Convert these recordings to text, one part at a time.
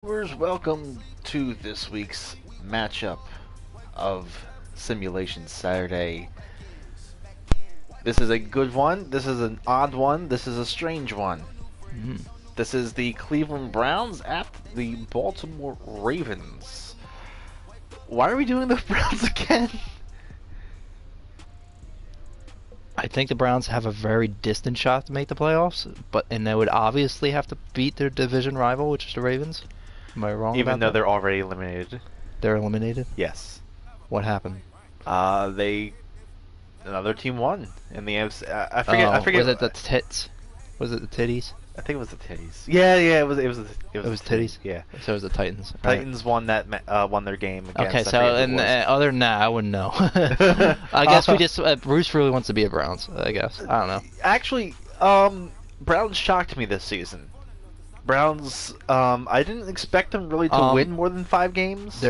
Viewers, welcome to this week's matchup of Simulation Saturday. This is a good one, this is an odd one, this is a strange one. This is the Cleveland Browns at the Baltimore Ravens. Why are we doing the Browns again? I think the Browns have a very distant shot to make the playoffs, and they would obviously have to beat their division rival, which is the Ravens. Am I wrong? Even about though that? they're already eliminated. They're eliminated? Yes. What happened? Another team won in the AFC. I forget. Was it the tits? Was it the titties? I think it was the Titties. Yeah, it was the titties. Yeah. So it was the Titans. Titans won won their game against. Okay, so other than that, I wouldn't know. I guess we just Bruce really wants to be a Browns. I guess I don't know. Actually, Browns shocked me this season. Browns, I didn't expect them really to win more than 5 games.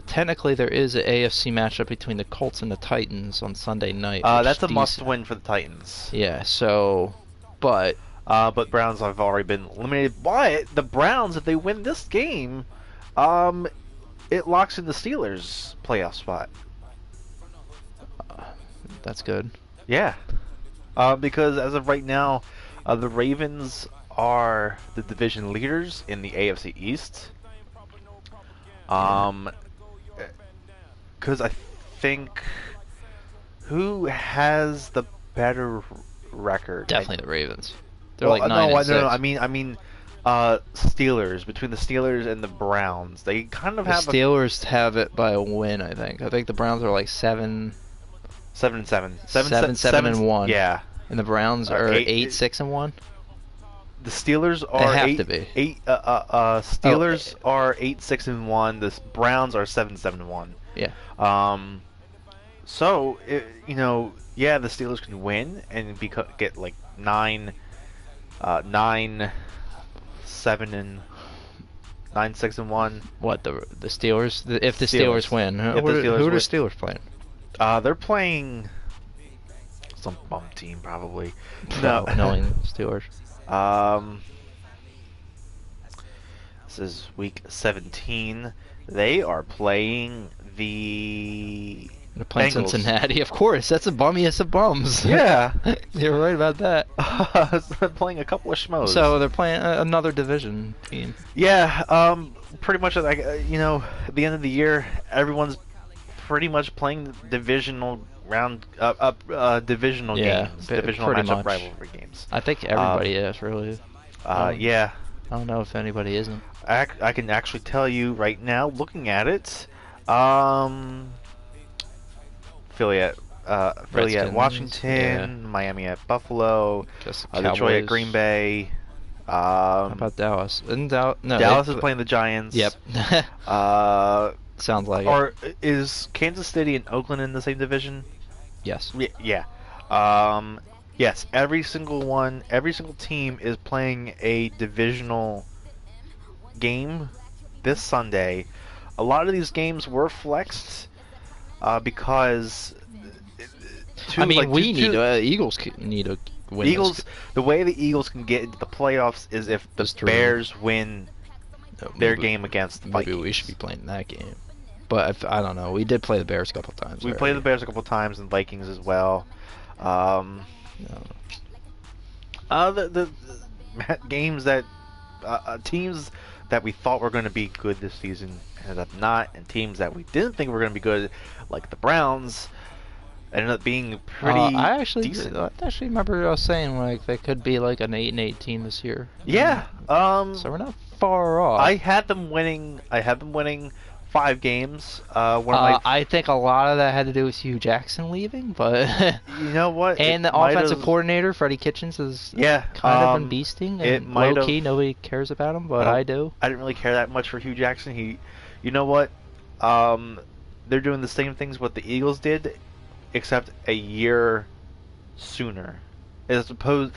Technically there is an AFC matchup between the Colts and the Titans on Sunday night. That's a must-win for the Titans. Yeah. So, but Browns have already been eliminated. But the Browns, if they win this game, it locks in the Steelers' playoff spot. That's good. Yeah. Because as of right now, the Ravens are the division leaders in the AFC East. Because I think who has the better record? Definitely the Ravens. They're like 9 and 6. No. I mean, Steelers. Between the Steelers and the Browns, they kind of have. The Steelers have it by a win. I think the Browns are like 7-7. 7-7-1. Yeah. And the Browns are 8-6-1. The Steelers are they have to be. Steelers are 8-6-1. The Browns are 7-7-1. Yeah. So the Steelers can win and get like 9-7 and 9-6-1. What the Steelers? If the Steelers win, who are the Steelers playing? They're playing some bum team probably. No, knowing Steelers. This is week 17. They are playing They're playing Bengals. Cincinnati, of course. That's the bummiest of bums. Yeah. You're right about that. They're playing a couple of schmoes. So they're playing another division team. Yeah, pretty much like at the end of the year, everyone's pretty much playing divisional divisional games, divisional matchup rivalry games. I think everybody is really. Yeah. I don't know if anybody isn't. I can actually tell you right now, looking at it, Philly at Washington, Miami at Buffalo, Detroit at Green Bay. How about Dallas? Dallas is playing the Giants. Yep. Sounds like or is Kansas City and Oakland in the same division? Yes. Yeah. Yes. Every single team is playing a divisional game this Sunday. A lot of these games were flexed because. Eagles need to win. The way the Eagles can get into the playoffs is if the Bears win their game against the Vikings. Maybe we should be playing that game. But I don't know. We did play the Bears a couple times. We played the Bears a couple times and Vikings as well. The games that teams that we thought were going to be good this season ended up not, and teams that we didn't think were going to be good, like the Browns, ended up being pretty decent. I actually remember us saying like they could be like an 8-8 team this year. Yeah. So we're not far off. I had them winning 5 games. I think a lot of that had to do with Hugh Jackson leaving, but you know what? And the offensive coordinator Freddie Kitchens is kind of been beasting. And low key, nobody cares about him, but I do. I didn't really care that much for Hugh Jackson. You know what? They're doing the same things what the Eagles did, except a year sooner. As opposed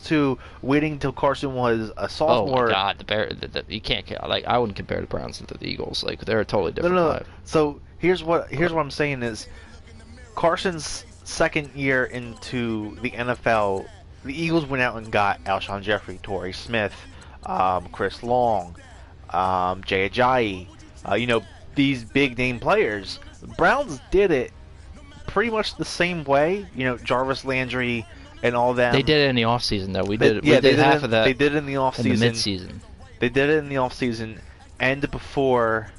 to waiting till Carson was a sophomore. Oh my God, you can't. Like, I wouldn't compare the Browns to the Eagles. Like, they're a totally different vibe. So here's what I'm saying is, Carson's second year into the NFL, the Eagles went out and got Alshon Jeffrey, Torrey Smith, Chris Long, Jay Ajayi, these big name players. The Browns did it pretty much the same way. Jarvis Landry and all them. They did it in the offseason, though. We They did half of that. They did it in the offseason. In the midseason. They did it in the offseason and before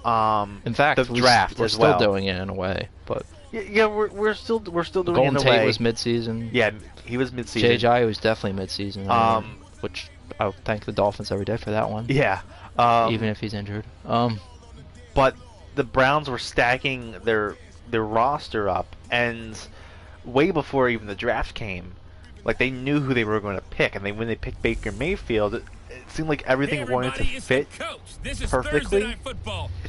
in fact, the draft we're as still well. doing it in a way, but yeah, we're still doing Golden it in a Tate way. was midseason. Yeah, he was midseason. Jay was definitely midseason. Which I thank the Dolphins every day for that one. Yeah, even if he's injured. But the Browns were stacking their roster up, and way before even the draft came, like they knew who they were going to pick, and when they picked Baker Mayfield, it seemed like everything wanted to fit perfectly,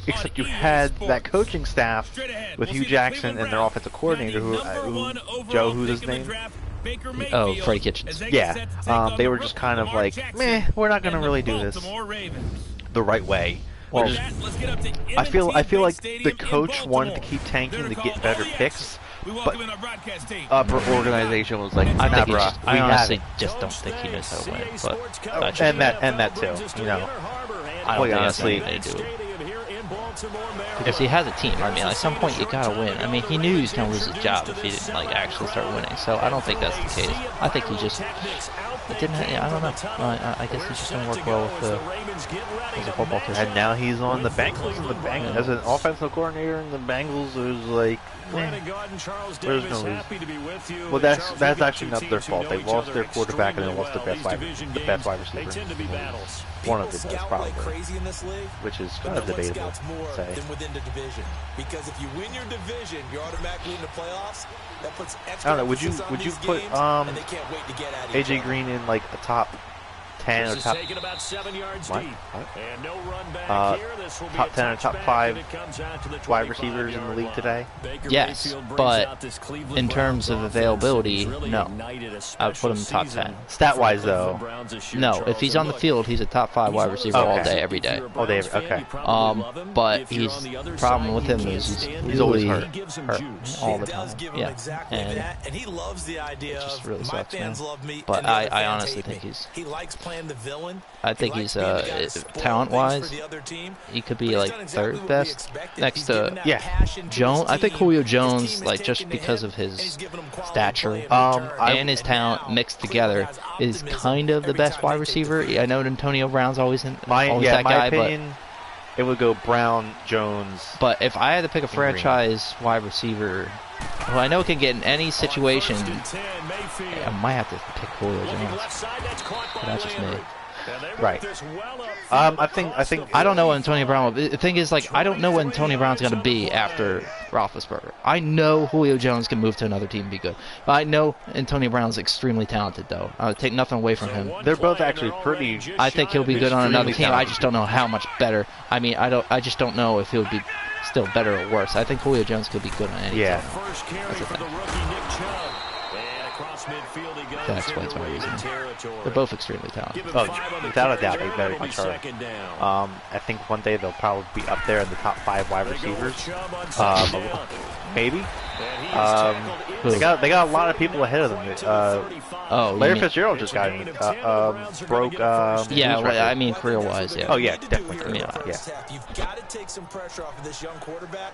except you had that coaching staff with Hugh Jackson and their offensive coordinator, who's his name? Oh, Freddie Kitchens. Yeah, they were just kind of like, meh, we're not going to really do this the right way. Well, I feel like the coach wanted to keep tanking to get better picks, but upper organization was like, I honestly just don't think he knows how to win. But and that too, I don't think honestly, that's anything to do with it. Because he has a team. I mean, at some point you gotta win. I mean, he knew he was gonna lose his job if he didn't actually start winning. So I don't think that's the case. I think he just didn't. I don't know. I guess he just didn't work well with as a football coach. And now he's on the Bengals, as an offensive coordinator, and the Bengals is like, there's no reason. Well, that's actually not their fault. They lost their quarterback and they lost the best wide receiver. One of the best, probably, which is kind of debatable to say. Because if you win your division, you're automatically in the playoffs. That puts extra. I don't know. Would you put AJ Green in like a top 10 or top top 10 or top 5 wide receivers in the league today? Yes, but in terms of availability, no. I would put him in top 10. Stat-wise, though, no. If he's on the field, he's a top 5 wide receiver all day, every day. All day, okay. But the problem with him is he's always hurt all the time. Yeah, and he loves the idea of just really sucks, man. me. But I honestly think he likes playing the villain. I think he's talent-wise, he could be like third best next to Jones. I think Julio Jones, like just because of his stature and his talent mixed together, is kind of the best wide receiver. I know Antonio Brown's always that guy, opinion, it would go Brown, Jones. But if I had to pick a franchise wide receiver who I know can get in any situation, I might have to pick Julio Jones. But that's just me. Right. I think I don't know what Antonio Brown will. The thing is, I don't know what Antonio Brown's going to be after Roethlisberger. I know Julio Jones can move to another team and be good. But I know Antonio Brown's extremely talented, though. I would take nothing away from him. They're both actually pretty. I think he'll be good on another team. I just don't know how much better. I mean, I just don't know if he'll be still better or worse. I think Julio Jones could be good on any team. That's the thing. That explains my reasoning. They're both extremely talented. Oh, without a doubt, they very much are. I think one day they'll probably be up there in the top 5 wide receivers. Maybe. They got a lot of people ahead of them. Larry Fitzgerald just got broke. I mean career-wise, yeah. Oh yeah, definitely. Yeah. You've got to take some pressure off of this young quarterback,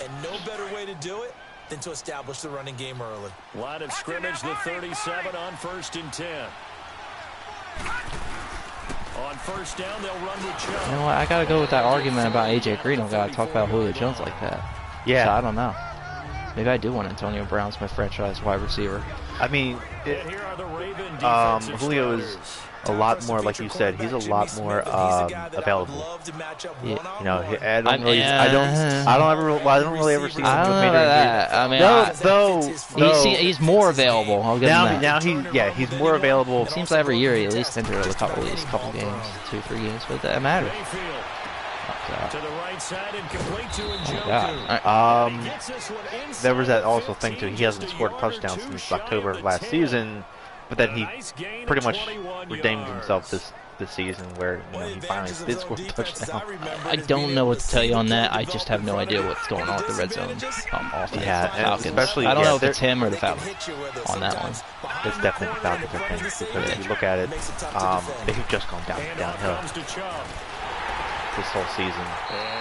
and no better way to do it than to establish the running game early. Line of scrimmage, the 37 on 1st and 10. On 1st down, they'll run with Chubb. You know what? I gotta go with that argument about AJ Green. I gotta talk about Julio Jones like that. Yeah. So I don't know. Maybe I do want Antonio Brown as my franchise wide receiver. I mean, Julio is a lot more, like you said, he's a lot more available. Yeah. I don't really ever see him I don't know about that. I mean, he's more available. I'll give him that. He's more available. It seems like every year he at least entered a couple games, 2-3 games, but that matters. To the right side and complete to there was that also thing too. He hasn't scored a touchdown since October of last season, but then he pretty much redeemed himself this season, where he finally did score a touchdown. I don't know what to tell you on that. I just have no idea what's going on with the red zone offense. Yeah, Falcons. Especially I don't know if it's him or the Falcons on that one. It's definitely the Falcons, I think, because if you look at it, they've just gone downhill. this whole season.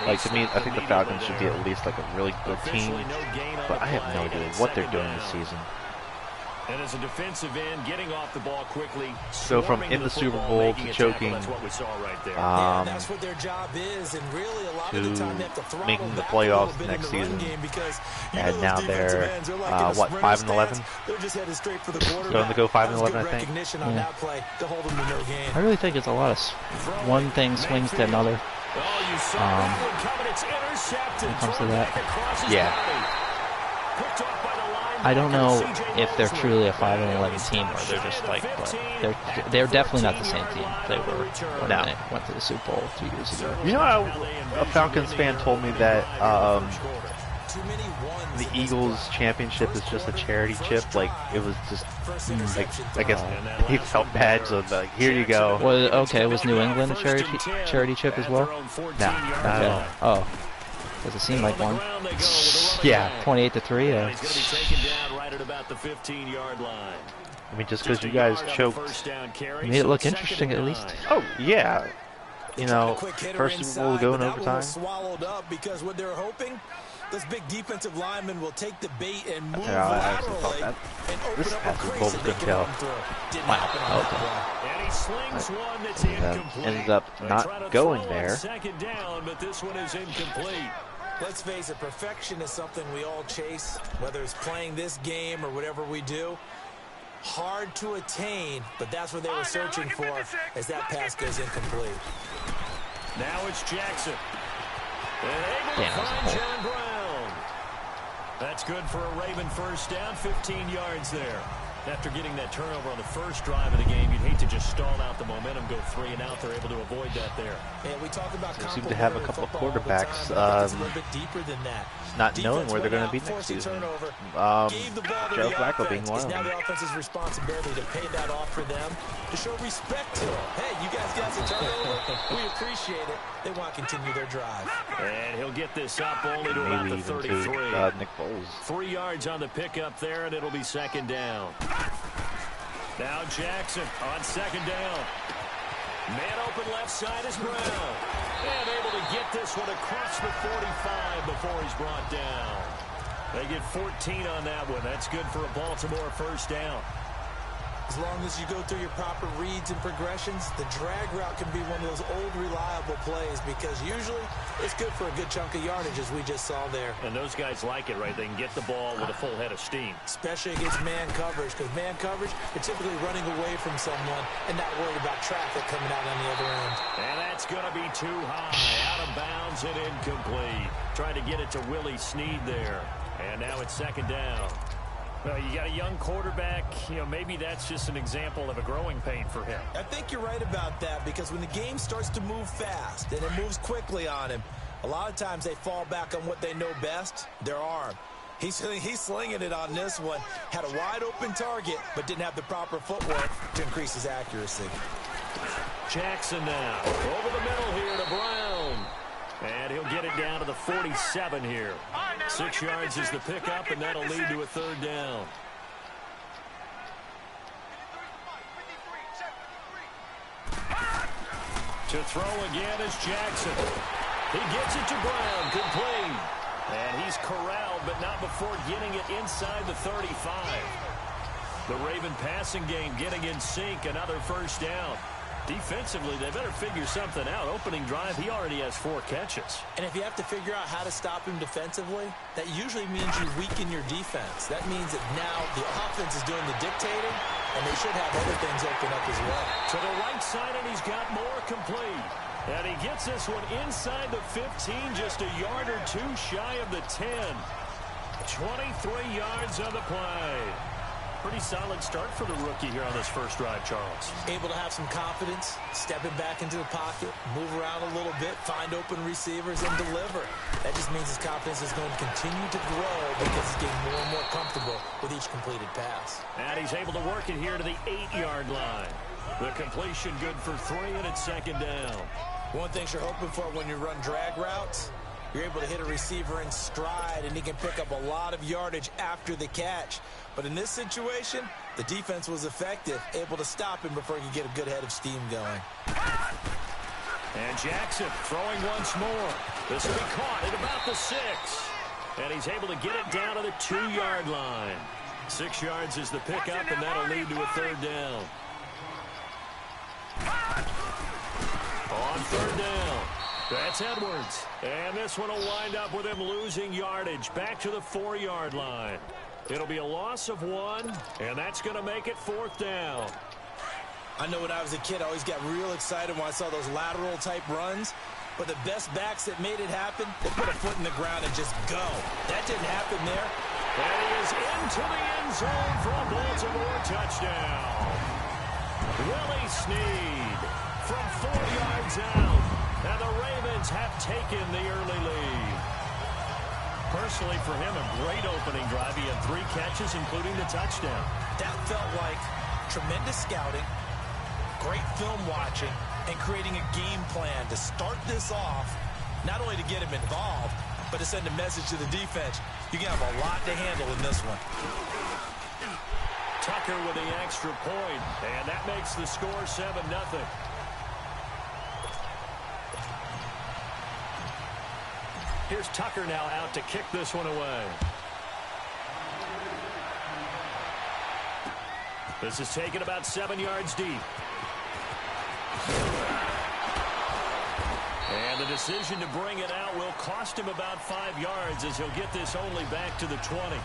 Like, to me, I think the Falcons should be at least like a really good team, but I have no idea what they're doing this season. And as a defensive end, getting off the ball quickly. So from in the Super Bowl to choking, that's what their job is, and really a lot of the time they have to throttle making the back playoffs a little bit next in the run season. game because And now they're what, 5-11? They're just headed straight for the quarterback. Going to go 5-11, I think. Recognition on that play to hold them to no gain. I really think it's a lot of one thing swings to another. When it comes to that. Yeah. I don't know if they're truly a 5-11 team or they're just like, but they're definitely not the same team they were when they went to the Super Bowl 2 years ago. You know, a Falcons fan told me that the Eagles championship is just a charity chip. Like, it was just, like, I guess he felt bad, so like, here you go. Well, okay, was New England a charity chip as well? No, not at all. Oh. Does it seem like one? Yeah. 28-3. I mean, just because you guys choked, made it look interesting at least. Oh yeah. You know, first Super Bowl to go in overtime. Swallowed up because what they're hoping, this big defensive lineman will take the bait and move I actually thought that this Super Bowl was going to tell. Wow. And he slings one that's incomplete. Ended up not going there. Second down, but this one is incomplete. Let's face it, perfection is something we all chase, whether it's playing this game or whatever we do. Hard to attain, but that's what they were searching for as that pass goes incomplete. Now it's Jackson. And able to find John Brown. That's good for a Raven first down, 15 yards there. After getting that turnover on the first drive of the game, you'd hate to just stall out the momentum, go 3 and out. They're able to avoid that there. And we talk about they seem to have a couple of quarterbacks not knowing where they're going to be next season. Joe Flacco being one of them. Now the offense's responsibility to pay that off for them, to show respect to them. Hey, you guys got some turnover. We appreciate it. They want to continue their drive. And he'll get this up only to about the 33. To, Nick Foles. 3 yards on the pickup there, and it'll be second down. Now Jackson on second down. Man open left side is Brown. And able to get this one across the 45 before he's brought down. They get 14 on that one. That's good for a Baltimore first down. As long as you go through your proper reads and progressions, the drag route can be one of those old reliable plays because usually it's good for a good chunk of yardage as we just saw there. And those guys like it, right? They can get the ball with a full head of steam. Especially against man coverage, because man coverage, you're typically running away from someone and not worried about traffic coming out on the other end. And that's going to be too high. Out of bounds and incomplete. Trying to get it to Willie Snead there. And now it's second down. Well, you got a young quarterback, you know, maybe that's just an example of a growing pain for him. I think you're right about that because when the game starts to move fast and it moves quickly on him, a lot of times they fall back on what they know best, their arm. He's slinging it on this one. Had a wide open target, but didn't have the proper footwork to increase his accuracy. Jackson now. Over the middle here to Brown. And he'll get it down to the 47 here. 6 yards is the pickup, and that'll lead to a third down. To throw again is Jackson. He gets it to Brown, complete. And he's corralled, but not before getting it inside the 35. The Raven passing game getting in sync, another first down. Defensively, they better figure something out. Opening drive, he already has 4 catches. And if you have to figure out how to stop him defensively, that usually means you weaken your defense. That means that now the offense is doing the dictating, and they should have other things open up as well. To the right side, and he's got more complete. And he gets this one inside the 15, just a yard or 2 shy of the 10. 23 yards on the play. Pretty solid start for the rookie here on this first drive, Charles. Able to have some confidence, stepping back into the pocket, move around a little bit, find open receivers, and deliver. That just means his confidence is going to continue to grow because he's getting more and more comfortable with each completed pass. And he's able to work it here to the 8-yard line. The completion good for 3, and it's second down. One thing you're hoping for when you run drag routes, you're able to hit a receiver in stride, and he can pick up a lot of yardage after the catch. But in this situation, the defense was effective, able to stop him before he could get a good head of steam going. And Jackson throwing once more. This will be caught at about the 6. And he's able to get it down to the 2-yard line. 6 yards is the pickup, and that'll lead to a 3rd down. On 3rd down, that's Edwards. And this one will wind up with him losing yardage back to the 4-yard line. It'll be a loss of 1, and that's going to make it 4th down. I know when I was a kid, I always got real excited when I saw those lateral-type runs. But the best backs that made it happen, they put a foot in the ground and just go. That didn't happen there. And he is into the end zone for a Baltimore touchdown. Willie Snead from 4 yards out. And the Ravens have taken the early lead. Personally, for him, a great opening drive. He had 3 catches, including the touchdown. That felt like tremendous scouting, great film watching, and creating a game plan to start this off, not only to get him involved, but to send a message to the defense. You can have a lot to handle in this one. Tucker with the extra point, and that makes the score 7-0. Here's Tucker now out to kick this one away. This is taken about 7 yards deep. And the decision to bring it out will cost him about 5 yards as he'll get this only back to the 20.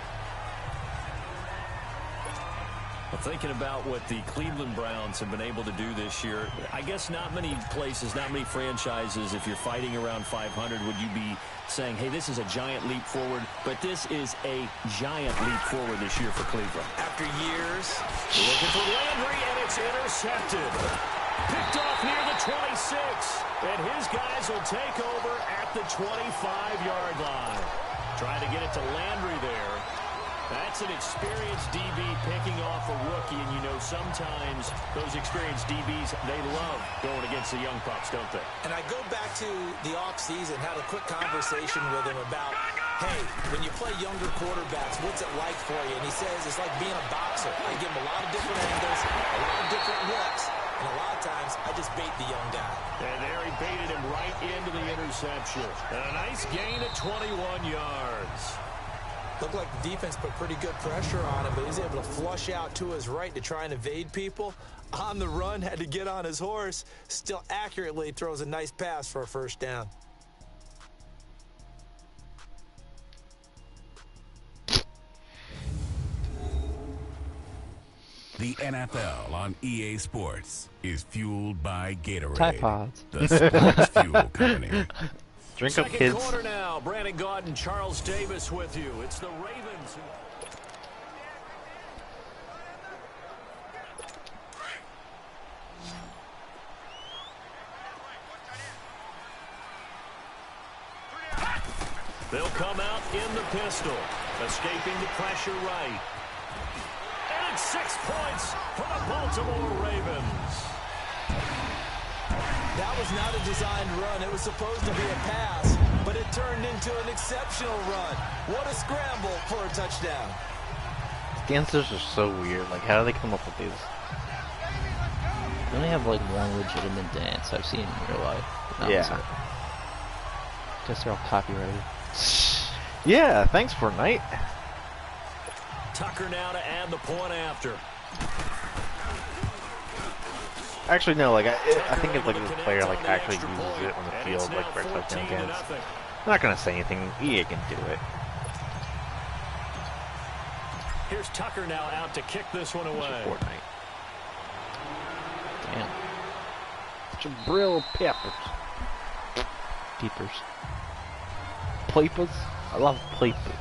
Well, thinking about what the Cleveland Browns have been able to do this year, I guess not many places, not many franchises, if you're fighting around 500, would you be saying, hey, this is a giant leap forward, but this is a giant leap forward this year for Cleveland. After years, looking for Landry, and it's intercepted. Picked off near the 26, and his guys will take over at the 25-yard line. Trying to get it to Landry there. That's an experienced DB picking off a rookie, and you know sometimes those experienced DBs, they love going against the young pups, don't they? And I go back to the offseason, had a quick conversation with him about, hey, when you play younger quarterbacks, what's it like for you? And he says it's like being a boxer. I give him a lot of different angles, a lot of different looks, and a lot of times I just bait the young guy. And there he baited him right into the interception. And a nice gain of 21 yards. Looked like the defense put pretty good pressure on him, but he was able to flush out to his right to try and evade people. On the run, had to get on his horse. Still accurately throws a nice pass for a 1st down. The NFL on EA Sports is fueled by Gatorade, Tide Pods. the sports fuel company. Drink up, Second kids. quarter now. Brandon Gaudin, Charles Davis with you. It's the Ravens. They'll come out in the pistol, escaping the pressure right. And it's 6 points for the Baltimore Ravens. That was not a designed run. It was supposed to be a pass, but it turned into an exceptional run. What a scramble for a touchdown. Dancers are so weird. Like, how do they come up with these? They only have like one legitimate dance I've seen in real life. Yeah. Guess they're all copyrighted. Yeah, thanks, Fortnite. Tucker now to add the point after. Actually, no. Like, I think if like this player like actually uses it on the field, like for touchdown games. I'm not gonna say anything. EA can do it. Here's Tucker now out to kick this one away. Fortnite. Damn. Jabril Peppers. Peepers. Playpers? I love Playpers.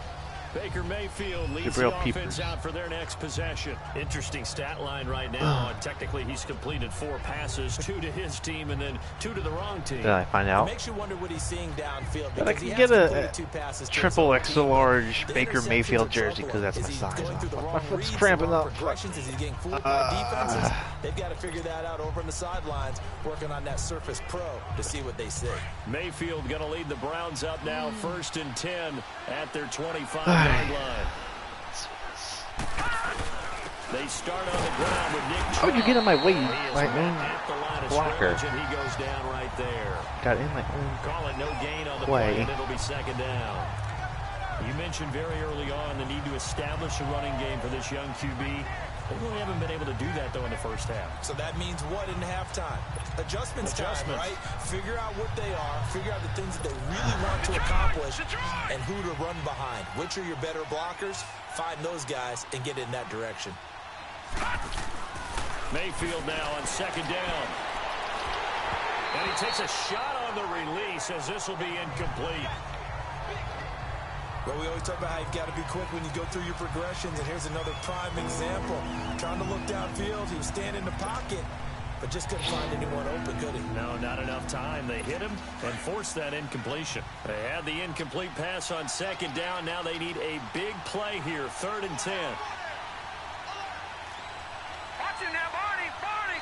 Baker Mayfield leads Jabril the offense Peepers. out for their next possession. Interesting stat line right now. Technically, he's completed 4 passes, 2 to his team, and then 2 to the wrong team. Did I find It out makes you wonder what he's seeing downfield. that I Because he can has get completed a 2 passes to his triple own extra team. large The Baker interceptions Mayfield are jersey because troubling. that's my Is he size. going through the My wrong foot's reads, cramping the wrong up. progressions? Is he getting fooled by defenses? They've got to figure that out over on the sidelines, working on that Surface Pro to see what they see. Mayfield going to lead the Browns up now, 1st and 10 at their 25-yard line. They start on the ground with Nick. How would you get in my way? My own blocker. And he goes down right there. Got in my own Call it no gain on the play, and it'll be second down. You mentioned very early on the need to establish a running game for this young QB. They really haven't been able to do that, though, in the first half. So that means what in halftime? Adjustments time, right? Figure out what they are, figure out the things that they really want to accomplish, and who to run behind. Which are your better blockers? Find those guys and get in that direction. Mayfield now on second down. And he takes a shot on the release as this will be incomplete. Well, we always talk about how you've got to be quick when you go through your progressions, and here's another prime example. Trying to look downfield, he was standing in the pocket, but just couldn't find anyone open, could he? No, not enough time. They hit him and forced that incompletion. They had the incomplete pass on second down. Now they need a big play here, 3rd and 10. Watch him now, Barney!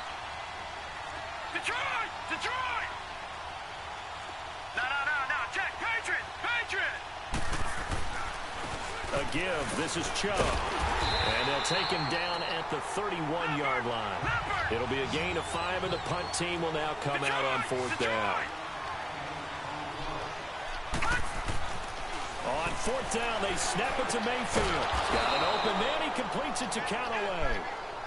Detroit! No, check, Patriot! A give. This is Chubb. And they'll take him down at the 31-yard line. It'll be a gain of 5, and the punt team will now come out on 4th down. On 4th down, they snap it to Mayfield. Got an open man. He completes it to Callaway.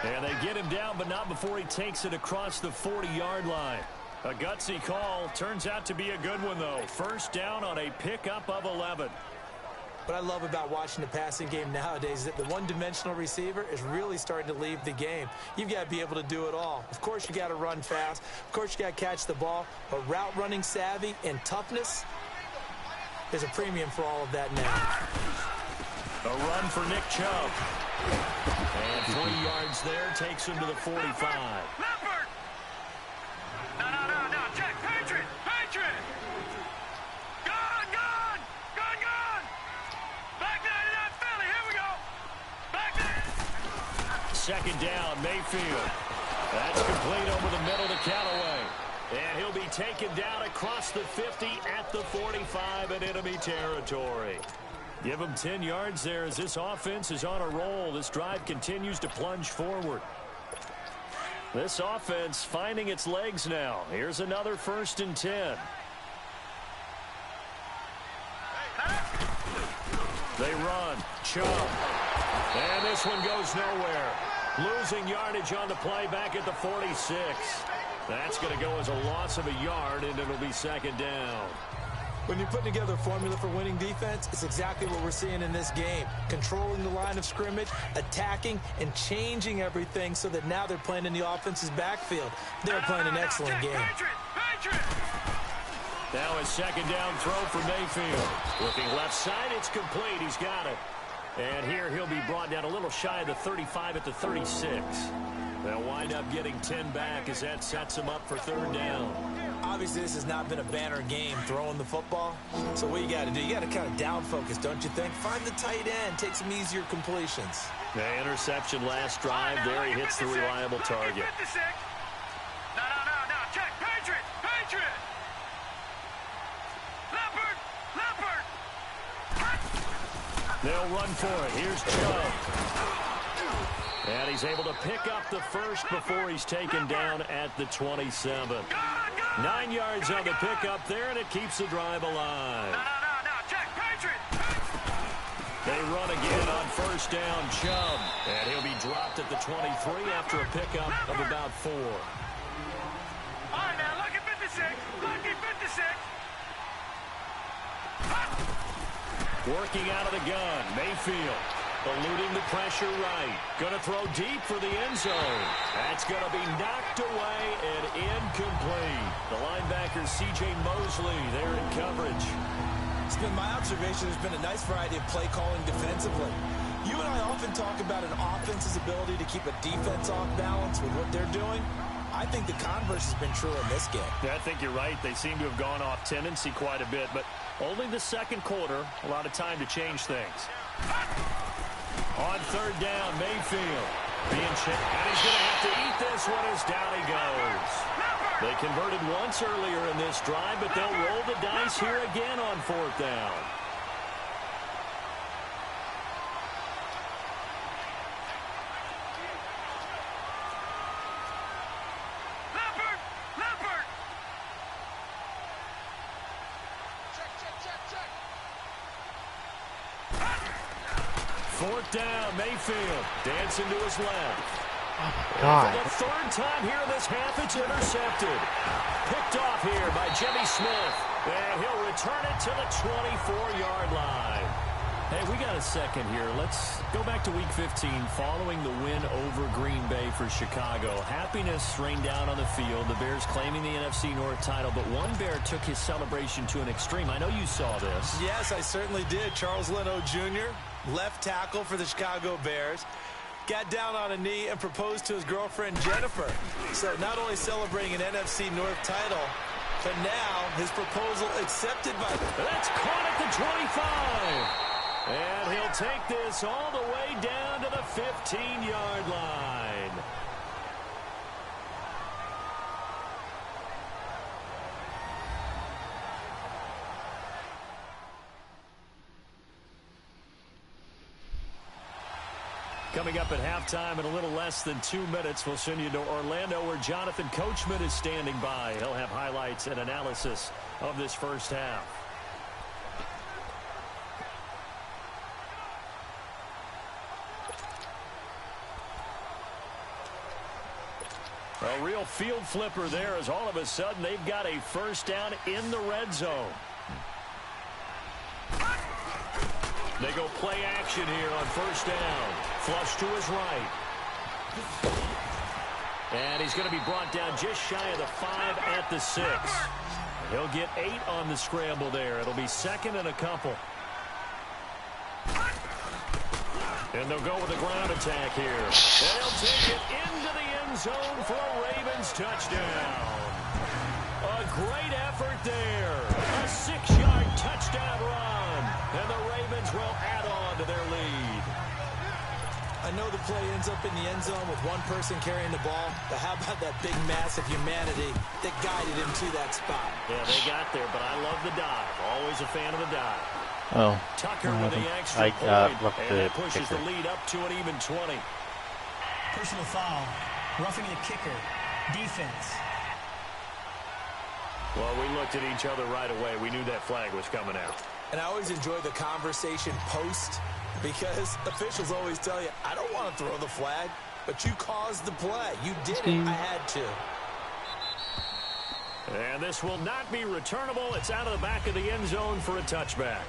And they get him down, but not before he takes it across the 40-yard line. A gutsy call. Turns out to be a good one, though. 1st down on a pickup of 11. What I love about watching the passing game nowadays is that the one-dimensional receiver is really starting to leave the game. You've got to be able to do it all. Of course, you got to run fast. Of course, you got to catch the ball. But route running savvy and toughness, there's a premium for all of that now. A run for Nick Chubb. And 3 yards there takes him to the 45. Leopard! No, check, Patriot! Gone! Back 99 Philly, here we go! Back there! 2nd down, Mayfield. That's complete over the middle to Callaway. And he'll be taken down across the 50 at the 45 in enemy territory. Give him 10 yards there as this offense is on a roll. This drive continues to plunge forward. This offense finding its legs now. Here's another 1st and 10. They run. Chubb. And this one goes nowhere. Losing yardage on the play back at the 46. That's going to go as a loss of a yard, and it'll be 2nd down. When you're putting together a formula for winning defense, it's exactly what we're seeing in this game. Controlling the line of scrimmage, attacking, and changing everything so that now they're playing in the offense's backfield. They're playing an excellent game. Now a 2nd down throw for Mayfield. Looking left side, it's complete. He's got it. And here he'll be brought down a little shy of the 35 at the 36. They'll wind up getting 10 back as that sets him up for 3rd down. Obviously, this has not been a banner game throwing the football. So what you got to do, you got to kind of down focus, don't you think? Find the tight end, take some easier completions. The interception last drive. There he hits the reliable target. No, check, Patriot! Leopard! They'll run for it. Here's Chubb. And he's able to pick up the 1st before he's taken down at the 27. 9 yards on the pickup there, and it keeps the drive alive. No, check, Patriot! They run again on 1st down, Chubb. And he'll be dropped at the 23 after a pickup of about 4. All right, now, lucky 56. Working out of the gun, Mayfield. Eluding the pressure right. Going to throw deep for the end zone. That's going to be knocked away and incomplete. The linebacker, C.J. Mosley, there in coverage. It's been my observation there's been a nice variety of play calling defensively. You and I often talk about an offense's ability to keep a defense off balance with what they're doing. I think the converse has been true in this game. Yeah, I think you're right. They seem to have gone off tendency quite a bit, but only the 2nd quarter, a lot of time to change things. On 3rd down, Mayfield being checked, and he's going to have to eat this one as down he goes. They converted once earlier in this drive, but they'll roll the dice here again on 4th down. 4th down, Mayfield dancing to his left. God. For the 3rd time here in this half, it's intercepted. Picked off here by Jimmy Smith. And he'll return it to the 24-yard line. Hey, we got a second here. Let's go back to Week 15 following the win over Green Bay for Chicago. Happiness rained down on the field. The Bears claiming the NFC North title, but one Bear took his celebration to an extreme. I know you saw this. Yes, I certainly did. Charles Leno Jr., left tackle for the Chicago Bears, got down on a knee and proposed to his girlfriend Jennifer. So not only celebrating an NFC North title, but now his proposal accepted by them. That's caught at the 25. And he'll take this all the way down to the 15-yard line. Coming up at halftime in a little less than 2 minutes, we'll send you to Orlando where Jonathan Coachman is standing by. He'll have highlights and analysis of this first half. A real field flipper there as all of a sudden they've got a first down in the red zone. They go play action here on first down. Flush to his right. And he's going to be brought down just shy of the 5 at the 6. He'll get 8 on the scramble there. It'll be 2nd and a couple. And they'll go with a ground attack here. And they'll take it into the end zone for a Ravens touchdown. A great effort there. A 6-yard touchdown run. And the Ravens will add on to their lead. I know the play ends up in the end zone with one person carrying the ball, but how about that big mass of humanity that guided him to that spot? Yeah, they got there, but I love the dive. Always a fan of the dive. Oh, Tucker with the extra point, and that pushes the lead up to an even 20. Personal foul, roughing the kicker, defense. Well, we looked at each other right away. We knew that flag was coming out. And I always enjoy the conversation post because officials always tell you, I don't want to throw the flag, but you caused the play. You did it. I had to. And this will not be returnable. It's out of the back of the end zone for a touchback.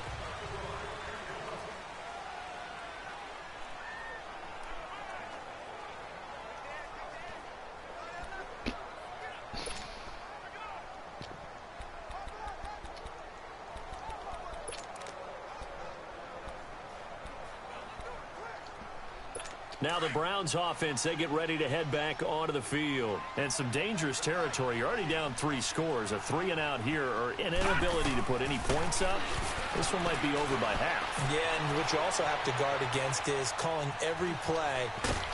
Now the Browns offense, they get ready to head back onto the field. And some dangerous territory. You're already down 3 scores. A 3-and-out here or an inability to put any points up. This one might be over by half. Yeah, and what you also have to guard against is calling every play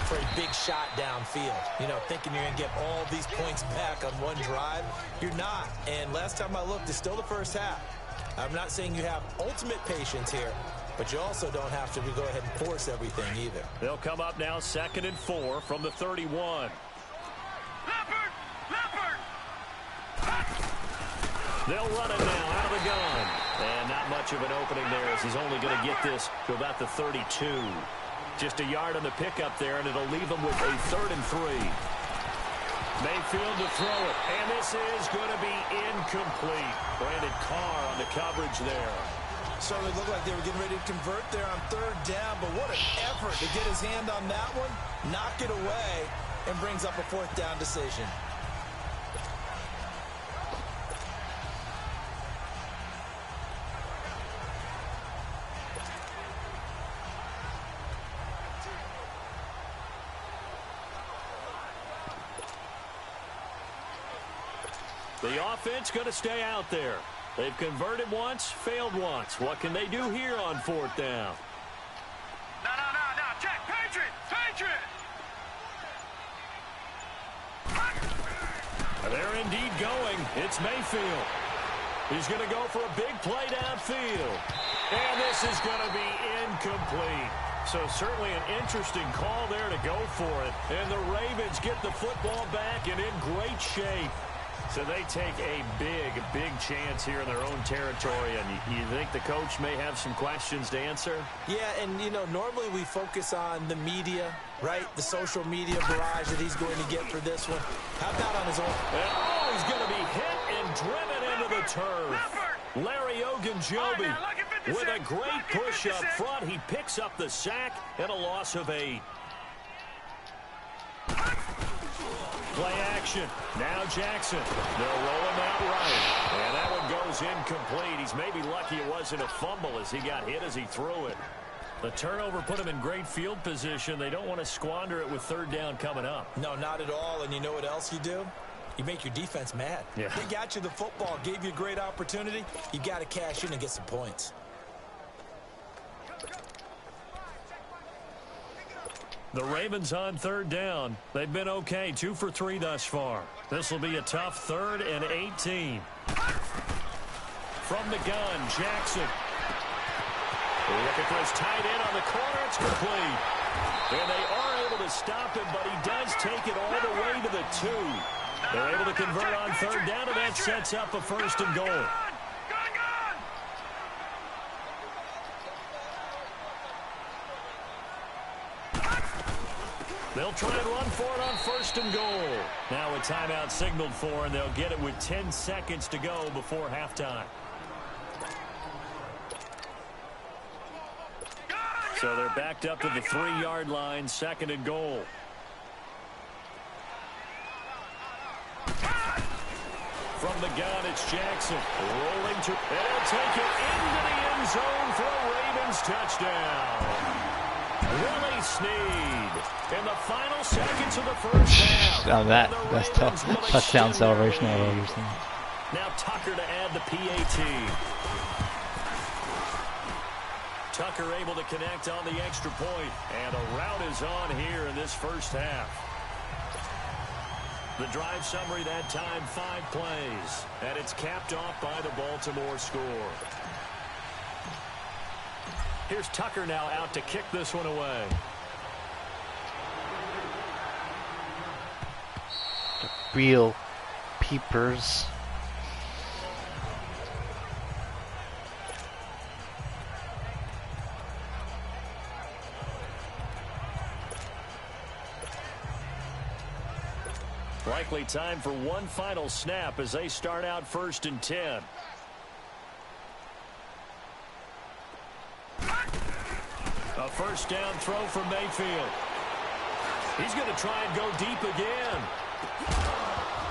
for a big shot downfield. You know, thinking you're going to get all these points back on one drive. You're not. And last time I looked, it's still the first half. I'm not saying you have ultimate patience here, but you also don't have to go ahead and force everything either. They'll come up now 2nd and 4 from the 31. They'll run it now out of the gun. And not much of an opening there as he's only going to get this to about the 32. Just a yard on the pickup there, and it'll leave him with a 3rd and 3. Mayfield to throw it. And this is going to be incomplete. Brandon Carr on the coverage there. Certainly looked like they were getting ready to convert there on 3rd down, but what an effort to get his hand on that one, knock it away, and brings up a 4th down decision. The offense going to stay out there. They've converted once, failed once. What can they do here on 4th down? No. Check. Patriot. They're indeed going. It's Mayfield. He's going to go for a big play downfield. And this is going to be incomplete. So certainly an interesting call there to go for it. And the Ravens get the football back and in great shape. So they take a big chance here in their own territory, and you think the coach may have some questions to answer? Yeah, and, you know, normally we focus on the media, right? The social media barrage that he's going to get for this one. How about on his own? And, oh, he's going to be hit and driven into the turf. Larry Ogunjobi with a great push up front. He picks up the sack and a loss of 8. Play action. Now Jackson. They'll roll him out right. And that one goes incomplete. He's maybe lucky it wasn't a fumble as he got hit as he threw it. The turnover put him in great field position. They don't want to squander it with 3rd down coming up. No, not at all. And you know what else you do? You make your defense mad. Yeah. They got you the football, gave you a great opportunity. You got to cash in and get some points. The Ravens on 3rd down. They've been okay, 2 for 3 thus far. This will be a tough 3rd and 18. From the gun, Jackson. Look at this tight end on the corner. It's complete. And they are able to stop him, but he does take it all the way to the 2. They're able to convert on 3rd down, and that sets up a 1st and goal. They'll try and run for it on 1st and goal. Now a timeout signaled for, and they'll get it with 10 seconds to go before halftime. So they're backed up to the 3-yard line, 2nd and goal. From the gun, it's Jackson. Rolling to, and he'll take it into the end zone for a Ravens touchdown. Willie Snead in the final seconds of the 1st half. Now that's tough. Touchdown celebration all over. Now Tucker to add the PAT. Tucker able to connect on the extra point, and a route is on here in this 1st half. The drive summary that time, 5 plays, and it's capped off by the Baltimore score. Here's Tucker now out to kick this one away. The real peepers. Likely time for one final snap as they start out 1st and 10. A 1st down throw from Mayfield. He's going to try and go deep again.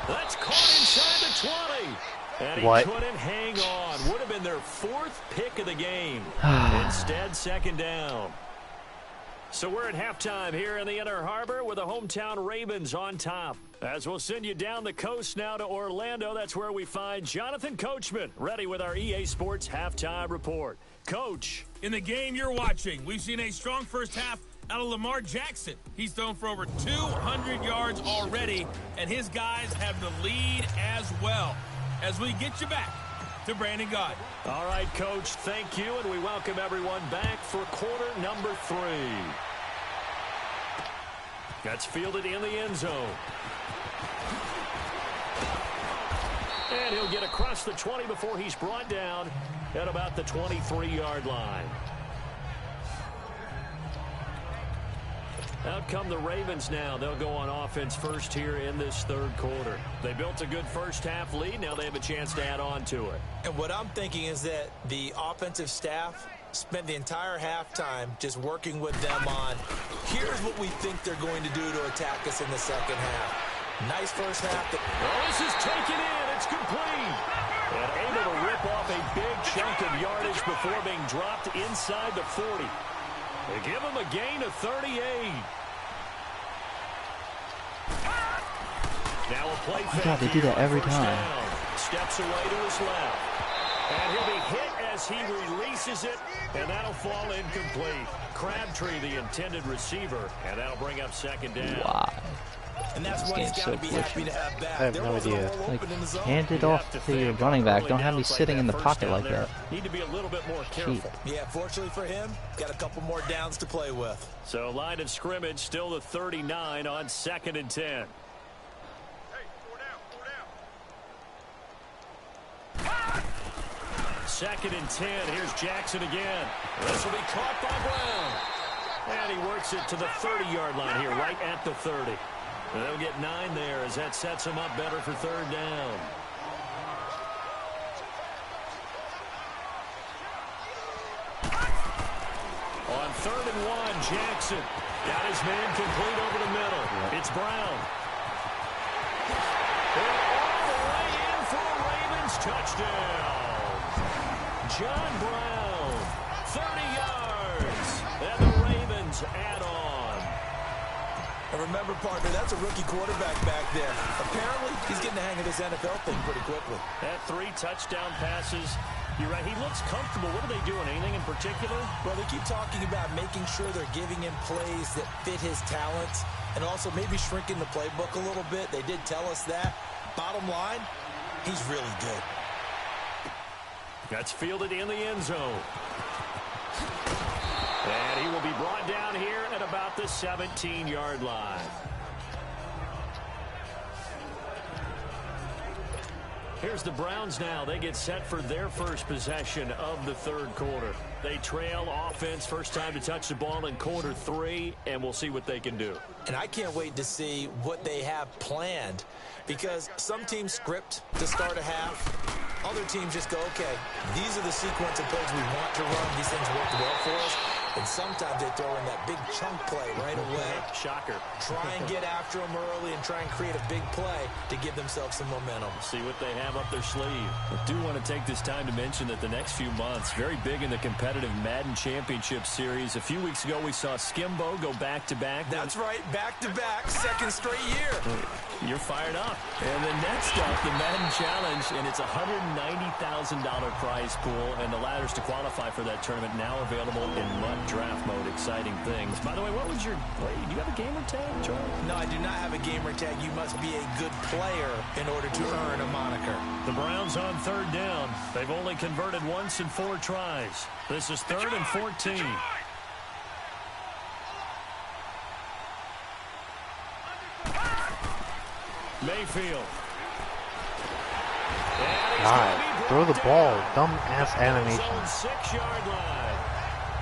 That's caught inside the 20. And he couldn't hang on. Would have been their 4th pick of the game. Instead, 2nd down. So we're at halftime here in the Inner Harbor with the hometown Ravens on top. As we'll send you down the coast now to Orlando, that's where we find Jonathan Coachman, ready with our EA Sports Halftime Report. Coach. In the game you're watching, we've seen a strong 1st half out of Lamar Jackson. He's thrown for over 200 yards already, and his guys have the lead as well. As we get you back to Brandon Gaudin. All right, Coach, thank you, and we welcome everyone back for quarter number 3. That's fielded in the end zone. And he'll get across the 20 before he's brought down at about the 23-yard line. Out come the Ravens now. They'll go on offense first here in this 3rd quarter. They built a good 1st half lead. Now they have a chance to add on to it. And what I'm thinking is that the offensive staff spent the entire halftime just working with them on, here's what we think they're going to do to attack us in the 2nd half. Nice 1st half. Oh, this is taken in. It's complete. And able to rip off a big chunk of yardage before being dropped inside the 40. They give him a gain of 38. Now a play fake. God, they do that every time. Down. Steps away to his left. And he'll be hit as he releases it, and that'll fall incomplete. Crabtree, the intended receiver, and that'll bring up 2nd down. Wow. And that's what he's got to be happy to have back. I have no idea. Like, hand it off to your running back. Don't have me sitting in the pocket like that. Need to be a little bit more careful. Yeah, fortunately for him, got a couple more downs to play with. So line of scrimmage still the 39 on 2nd and 10. 2nd and 10. Here's Jackson again. This will be caught by Brown. And he works it to the 30-yard line here, right at the 30. And they'll get 9 there as that sets him up better for 3rd down. On 3rd and 1, Jackson got his man complete over the middle. It's Brown. And all the way in for a Ravens touchdown. John Brown, 30 yards. And the Ravens add on. And remember, partner, that's a rookie quarterback back there. Apparently, he's getting the hang of this NFL thing pretty quickly. Had 3 touchdown passes. You're right, he looks comfortable. What are they doing? Anything in particular? Well, they keep talking about making sure they're giving him plays that fit his talents and also maybe shrinking the playbook a little bit. They did tell us that. Bottom line, he's really good. That's fielded in the end zone. And he will be brought down here at about the 17-yard line. Here's the Browns now. They get set for their first possession of the 3rd quarter. They trail offense, first time to touch the ball in quarter 3, and we'll see what they can do. And I can't wait to see what they have planned, because some teams script to start a half. Other teams just go, okay, these are the sequence of plays we want to run. These things work well for us. And sometimes they throw in that big chunk play right away. Shocker. Try and get after them early and try and create a big play to give themselves some momentum. See what they have up their sleeve. I do want to take this time to mention that the next few months, very big in the competitive Madden Championship Series. A few weeks ago, we saw Skimbo go back-to-back. That's right, back-to-back, 2nd straight year. You're fired up. And the next up, the Madden Challenge, and it's a $190,000 prize pool, and the ladders to qualify for that tournament now available in MUT draft mode. Exciting things. By the way, do you have a gamer tag, Charlie? No, I do not have a gamer tag. You must be a good player in order to earn a moniker. The Browns on 3rd down. They've only converted once in 4 tries. This is 3rd and 14. Mayfield. God, throw the ball. Dumb-ass animation. 6-yard line.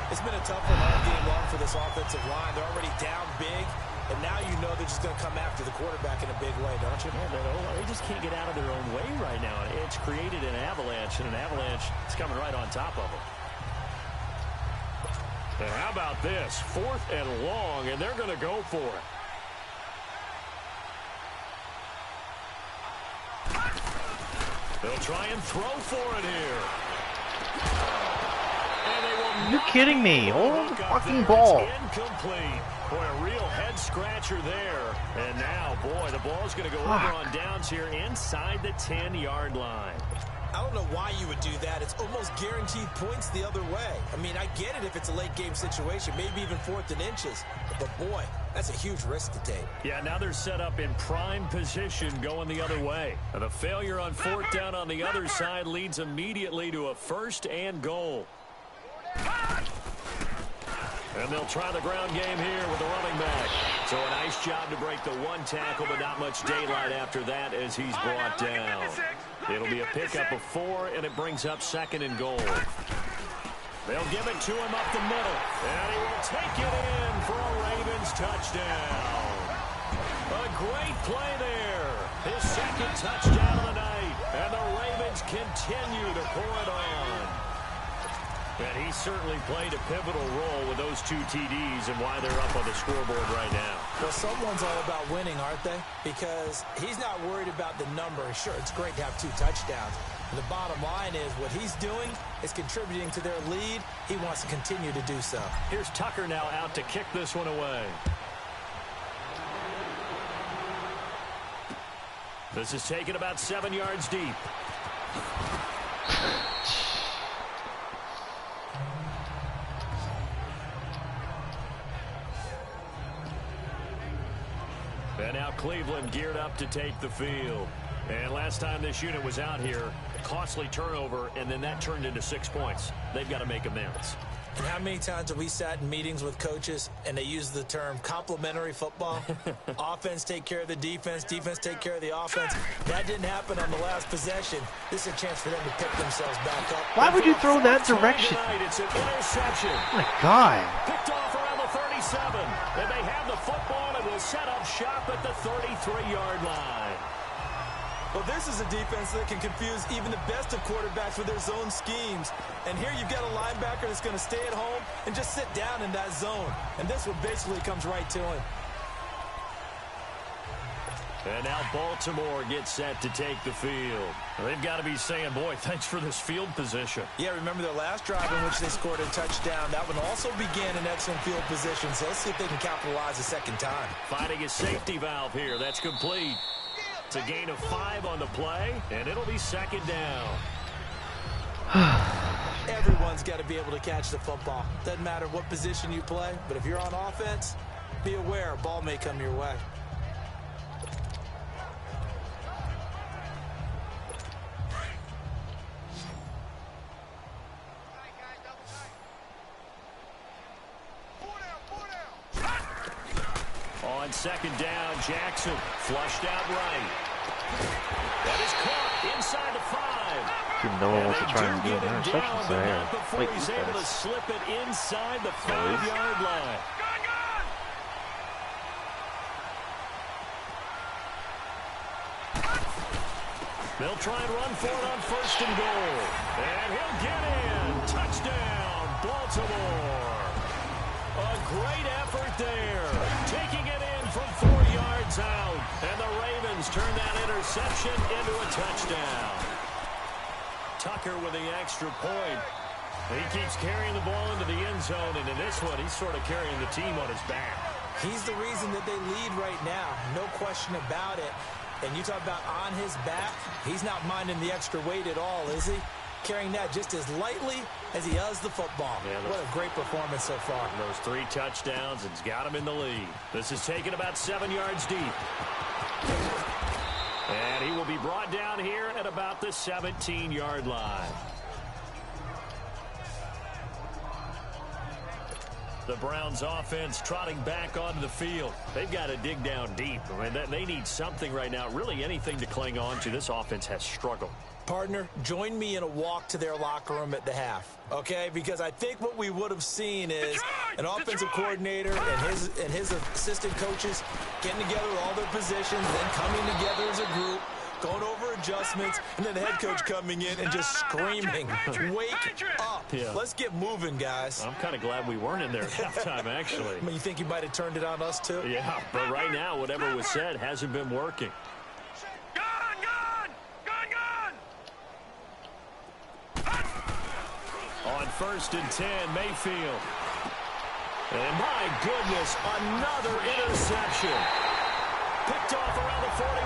It's been a tough one all game long for this offensive line. They're already down big, and now you know they're just going to come after the quarterback in a big way, don't you? Yeah, they just can't get out of their own way right now. It's created an avalanche, and an avalanche is coming right on top of them. And how about this? 4th and long, and they're going to go for it. They'll try and throw for it here. And they will Are you kidding me? Hold the fucking ball. Incomplete. Boy, a real head-scratcher there. And now, boy, the ball's going to go over on downs here inside the 10-yard line. I don't know why you would do that. It's almost guaranteed points the other way. I mean, I get it if it's a late-game situation, maybe even 4th and inches. But, boy, that's a huge risk to take. Yeah, now they're set up in prime position going the other way. And the failure on 4th down on the other side leads immediately to a 1st and goal. And they'll try the ground game here with the running back. So a nice job to break the 1 tackle, but not much daylight after that as he's brought down. It'll be a pickup of 4, and it brings up 2nd and goal. They'll give it to him up the middle, and he will take it in for a Ravens touchdown. A great play there. His 2nd touchdown of the night, and the Ravens continue to pour it on. And he certainly played a pivotal role with those 2 TDs and why they're up on the scoreboard right now. Well, someone's all about winning, aren't they? Because he's not worried about the number. Sure, it's great to have 2 touchdowns. But the bottom line is what he's doing is contributing to their lead. He wants to continue to do so. Here's Tucker now out to kick this one away. This is taken about 7 yards deep. And now Cleveland geared up to take the field. And last time this unit was out here, costly turnover, and then that turned into 6 points. They've got to make amends. And how many times have we sat in meetings with coaches and they use the term complementary football? Offense take care of the defense, defense take care of the offense. That didn't happen on the last possession. This is a chance for them to pick themselves back up. Why would you throw that direction? It's an interception. Oh my God. Picked off around the 37. And they have the football and will set up shop at the 33-yard line. Well, this is a defense that can confuse even the best of quarterbacks with their zone schemes. And here you've got a linebacker that's going to stay at home and just sit down in that zone. And this one basically comes right to him. And now Baltimore gets set to take the field. They've got to be saying, boy, thanks for this field position. Yeah, remember their last drive in which they scored a touchdown. That one also began in excellent field position. So let's see if they can capitalize a second time. Finding a safety valve here. That's complete. It's a gain of 5 on the play, and it'll be second down. Everyone's got to be able to catch the football. Doesn't matter what position you play, but if you're on offense, be aware a ball may come your way. On second down, Jackson flushed out right. That is caught inside the 5. Didn't know what to try and do an interception there. Before he's able to slip it inside the 5-yard line. They'll try and run for it on first and goal. And he'll get in. Touchdown, Baltimore. A great effort there. Taking it in from 4 yards out. And the Ravens turn that interception into a touchdown. Tucker with the extra point. He keeps carrying the ball into the end zone. And in this one, he's sort of carrying the team on his back. He's the reason that they lead right now. No question about it. And you talk about on his back, he's not minding the extra weight at all, is he? Carrying that just as lightly as he does the football. Yeah, what a great performance so far. Those 3 touchdowns, it's got him in the lead. This is taken about 7 yards deep. And he will be brought down here at about the 17-yard line. The Browns offense trotting back onto the field. They've got to dig down deep. I mean, they need something right now, really anything to cling on to. This offense has struggled. Partner, join me in a walk to their locker room at the half, okay? Because I think what we would have seen is an offensive coordinator and his assistant coaches getting together with all their positions, then coming together as a group, going over adjustments, and then the head coach coming in and just screaming, wake up. Yeah. Let's get moving, guys. I'm kind of glad we weren't in there at halftime, actually. I mean, you think you might have turned it on us, too? Yeah, but right now, whatever was said hasn't been working. On first and 10, Mayfield. And my goodness, another interception. Picked off around the 41.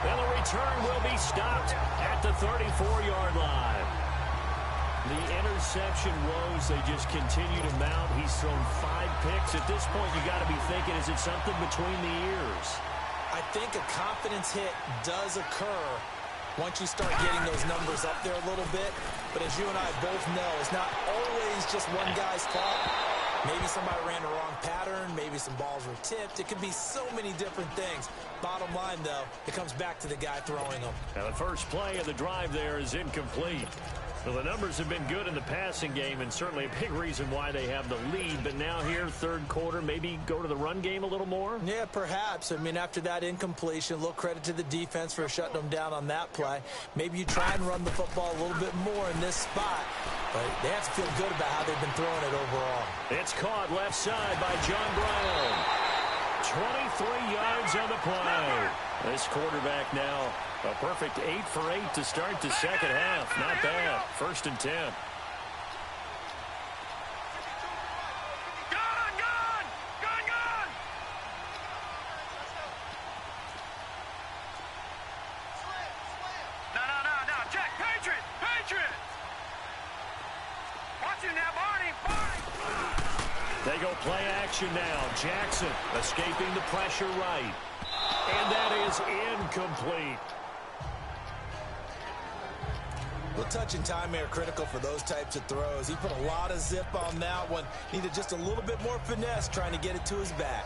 And the return will be stopped at the 34-yard line. The interception woes, they just continue to mount. He's thrown 5 picks. At this point, you got to be thinking, is it something between the ears? I think a confidence hit does occur once you start getting those numbers up there a little bit. But as you and I both know, it's not always just one guy's fault. Maybe somebody ran the wrong pattern. Maybe some balls were tipped. It could be so many different things. Bottom line, though, it comes back to the guy throwing them. Now, the first play of the drive there is incomplete. Well, the numbers have been good in the passing game, and certainly a big reason why they have the lead. But now here, third quarter, maybe go to the run game a little more? Yeah, perhaps. I mean, after that incompletion, a little credit to the defense for shutting them down on that play. Maybe you try and run the football a little bit more in this spot. But they have to feel good about how they've been throwing it overall. It's caught left side by John Brown. 23 yards on the play. This quarterback now a perfect 8 for 8 to start the second half. Not bad. First and 10. No, Jack, Patriot. Watch him now, Barney. They go play action now. Jackson escaping the pressure right. And that is incomplete. The touch and time are critical for those types of throws. He put a lot of zip on that one. Needed just a little bit more finesse trying to get it to his back.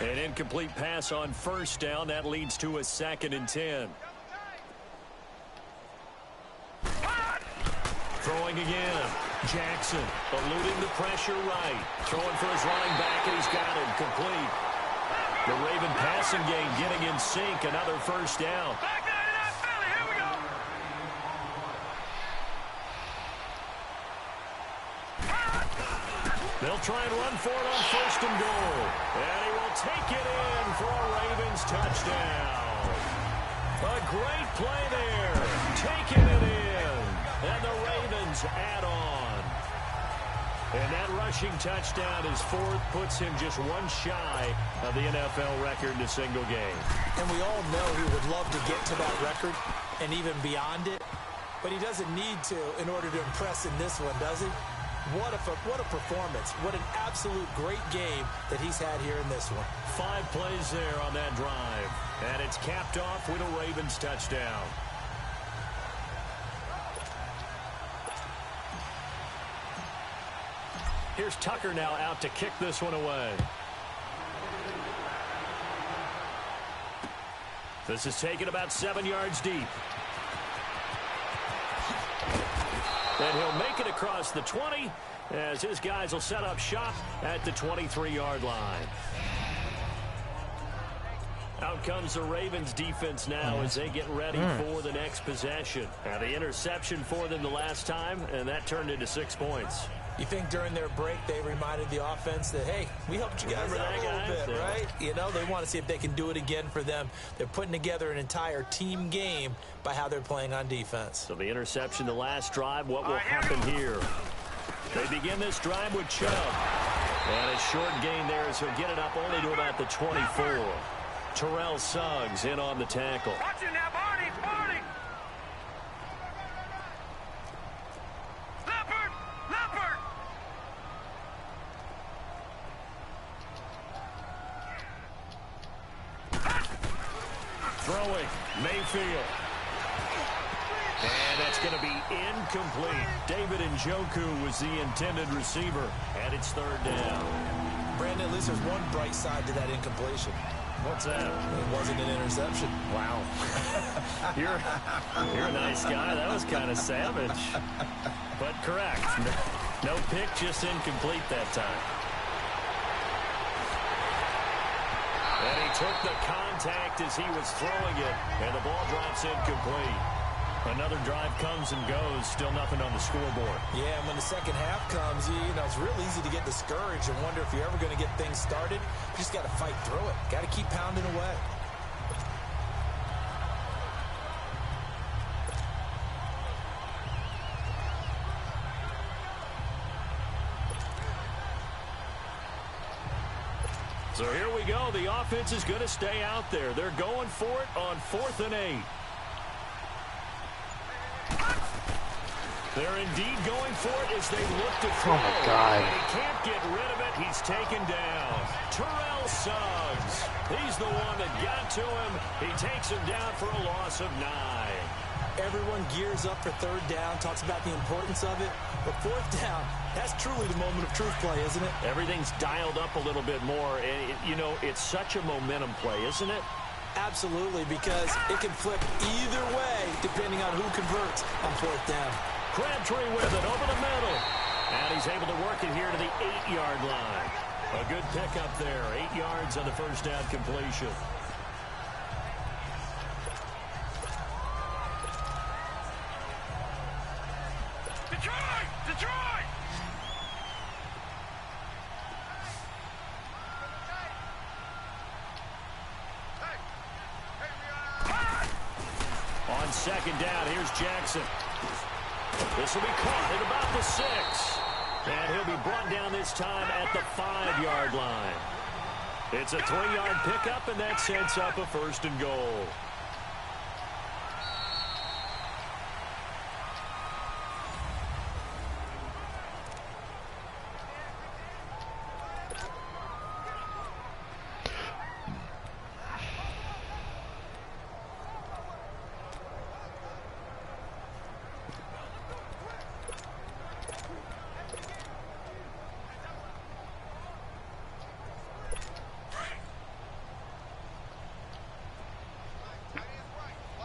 An incomplete pass on first down. That leads to a 2nd and 10. Throwing again. Jackson eluding the pressure right. Throwing for his running back, and he's got him complete. The Raven passing game getting in sync. Another first down. Here we go. They'll try and run for it on 1st and goal. And he will take it in for a Ravens touchdown. A great play there. Taking it in. And the Ravens add on. And that rushing touchdown is 4th, puts him just one shy of the NFL record in a single game. And we all know he would love to get to that record and even beyond it. But he doesn't need to in order to impress in this one, does he? What a performance. What an absolute great game that he's had here in this one. 5 plays there on that drive. And it's capped off with a Ravens touchdown. Here's Tucker now out to kick this one away. This is taken about 7 yards deep. And he'll make it across the 20 as his guys will set up shop at the 23-yard line. Out comes the Ravens defense now as they get ready for the next possession. Now the interception for them the last time, and that turned into 6 points. You think during their break they reminded the offense that, hey, we helped you guys out a little bit, right? You know, they want to see if they can do it again for them. They're putting together an entire team game by how they're playing on defense. So the interception the last drive, what will happen here? They begin this drive with Chubb. And a short gain there as he'll get it up only to about the 24. Terrell Suggs in on the tackle. Watching now, Barney. Leopard. Throwing, Mayfield. And that's going to be incomplete. David Njoku was the intended receiver, and it's 3rd down. Brandon, at least there's one bright side to that incompletion. What's that? It wasn't an interception. Wow. You're a nice guy. That was kind of savage. But correct. No pick, just incomplete that time. And he took the contact as he was throwing it, and the ball drops incomplete. Another drive comes and goes, still nothing on the scoreboard. Yeah, and when the second half comes, you know, it's real easy to get discouraged and wonder if you're ever going to get things started. You just got to fight through it. Got to keep pounding away. So here we go. The offense is going to stay out there. They're going for it on 4th and 8. They're indeed going for it as they look to throw. Oh, my God. And he can't get rid of it. He's taken down. Terrell Suggs. He's the one that got to him. He takes him down for a loss of 9. Everyone gears up for 3rd down, talks about the importance of it. But 4th down, that's truly the moment of truth play, isn't it? Everything's dialed up a little bit more. And, you know, it's such a momentum play, isn't it? Absolutely, because it can flip either way depending on who converts on 4th down. Crabtree with it over the middle. And he's able to work it here to the 8-yard line. A good pickup there. 8 yards on the first down completion. Detroit! On 2nd down, here's Jackson. This will be caught at about the 6. And he'll be brought down this time at the 5-yard line. It's a 3-yard pickup, and that sets up a 1st and goal.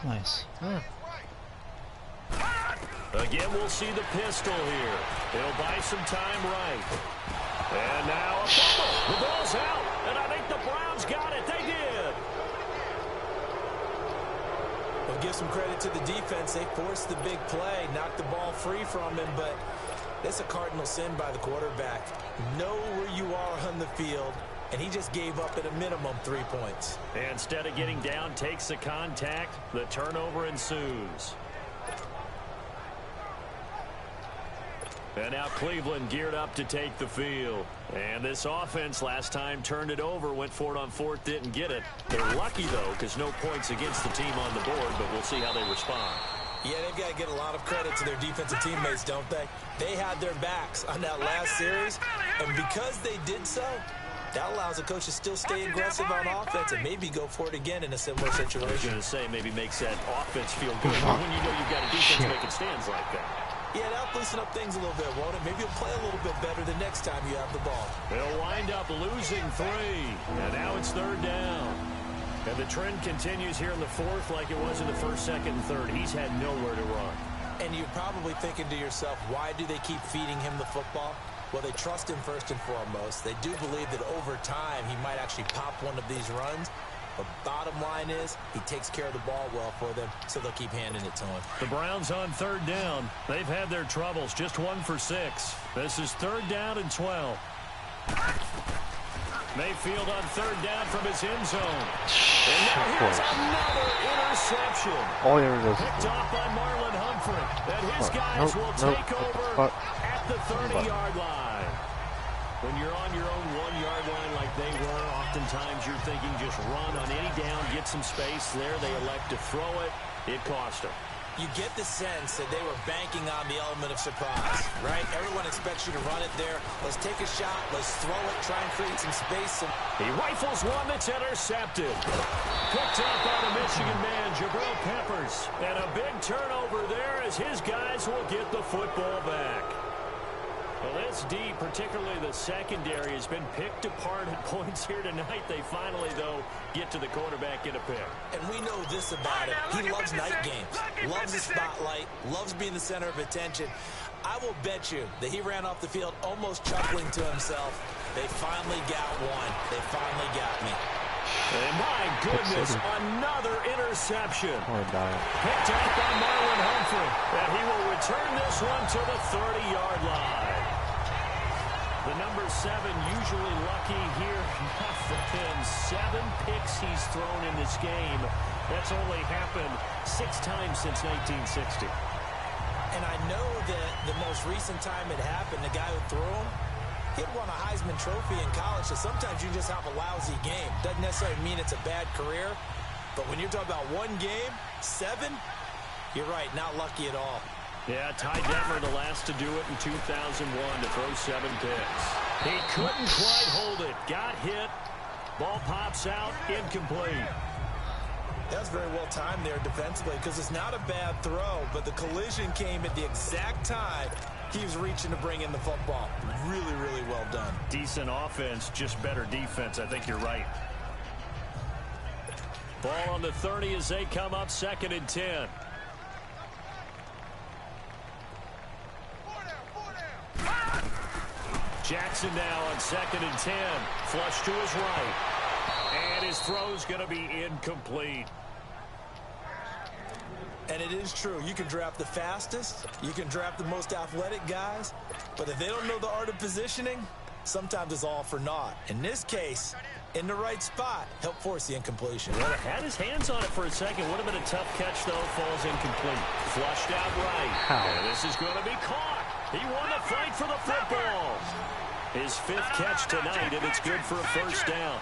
Nice. Again, we'll see the pistol here. He'll buy some time right. And now a fumble. The ball's out. And I think the Browns got it. They did. We'll give some credit to the defense. They forced the big play, knocked the ball free from him, but it's a cardinal sin by the quarterback. Know where you are on the field, and he just gave up at a minimum 3 points. And instead of getting down, takes the contact. The turnover ensues. And now Cleveland geared up to take the field. And this offense last time turned it over, went for it on fourth, didn't get it. They're lucky, though, because no points against the team on the board, but we'll see how they respond. Yeah, they've got to get a lot of credit to their defensive teammates, don't they? They had their backs on that last series, and because they did so, that allows the coach to still stay aggressive on offense and maybe go for it again in a similar situation. I was going to say, maybe makes that offense feel good when you know you've got a defense making stands like that. Yeah, that'll loosen up things a little bit, won't it? Maybe you'll play a little bit better the next time you have the ball. They'll wind up losing 3, and now it's third down. And the trend continues here in the fourth like it was in the first, second, and third. He's had nowhere to run. And you're probably thinking to yourself, why do they keep feeding him the football? Well, they trust him first and foremost. They do believe that over time he might actually pop one of these runs. But bottom line is, he takes care of the ball well for them, so they'll keep handing it to him. The Browns on third down. They've had their troubles, just 1 for 6. This is third down and 12. Mayfield on third down from his end zone. And now here's another interception. Oh, there it is. Picked off by Marlon Humphrey. And his guys will take over at the 30-yard line. When you're on your own 1-yard line like they were, oftentimes you're thinking just run on any down, get some space there. They elect to throw it. It cost them. You get the sense that they were banking on the element of surprise, right? Everyone expects you to run it there. Let's take a shot. Let's throw it. Try and create some space. He rifles one that's intercepted. Picked up by the Michigan man, Jabril Peppers. And a big turnover there as his guys will get the football back. Well, this D, particularly the secondary, has been picked apart at points here tonight. They finally, though, get to the quarterback in a pick. And we know this about him. He loves night games, loves the spotlight, loves being the center of attention. I will bet you that he ran off the field almost chuckling to himself. They finally got one. They finally got me. And my goodness, another interception. Picked up by Marlon Humphrey. And he will return this one to the 30-yard line. The number 7 usually lucky here. Not for him. 7 picks he's thrown in this game. That's only happened 6 times since 1960. And I know that the most recent time it happened, the guy who threw him, he'd won a Heisman Trophy in college, so sometimes you just have a lousy game. Doesn't necessarily mean it's a bad career, but when you're talking about one game, 7, you're right, not lucky at all. Yeah, Ty Detmer, the last to do it in 2001 to throw 7 picks. He couldn't quite hold it. Got hit. Ball pops out. Incomplete. That's very well timed there defensively because it's not a bad throw, but the collision came at the exact time he was reaching to bring in the football. Really, really well done. Decent offense, just better defense. I think you're right. Ball on the 30 as they come up 2nd and 10. Jackson now on 2nd and 10. Flush to his right. And his throw's going to be incomplete. And it is true. You can draft the fastest. You can draft the most athletic guys. But if they don't know the art of positioning, sometimes it's all for naught. In this case, in the right spot, help force the incompletion. Well, had his hands on it for a second. Would have been a tough catch, though. Falls incomplete. Flushed out right. And this is going to be caught. He won the fight for the football. His 5th catch tonight, and it's good for a first down.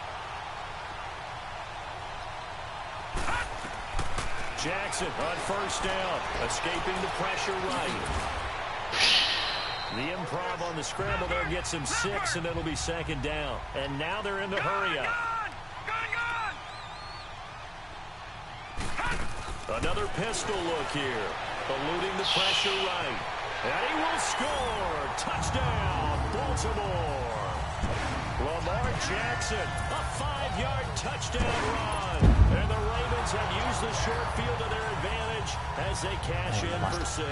Jackson on first down, escaping the pressure right. The improv on the scramble there gets him 6, and it'll be 2nd down. And now they're in the hurry-up. Another pistol look here, eluding the pressure right. And he will score. Touchdown, Baltimore. Lamar Jackson, a 5-yard touchdown run. And the Ravens have used the short field to their advantage as they cash in for 6.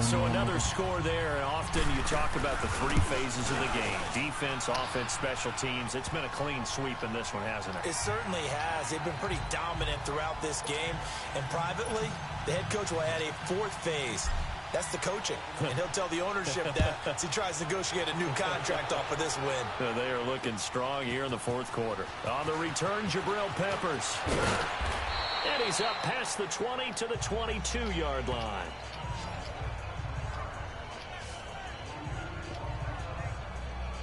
So another score there, and often you talk about the 3 phases of the game. Defense, offense, special teams. It's been a clean sweep in this one, hasn't it? It certainly has. They've been pretty dominant throughout this game. And privately, the head coach will add a 4th phase. That's the coaching. And he'll tell the ownership that as he tries to negotiate a new contract off of this win. They are looking strong here in the 4th quarter. On the return, Jabril Peppers. And he's up past the 20 to the 22-yard line.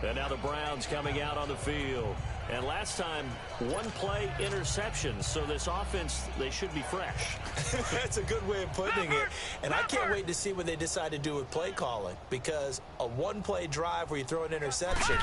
And now the Browns coming out on the field. And last time, 1-play interception. So this offense, they should be fresh. That's a good way of putting it. And I can't wait to see what they decide to do with play calling. Because a 1-play drive where you throw an interception,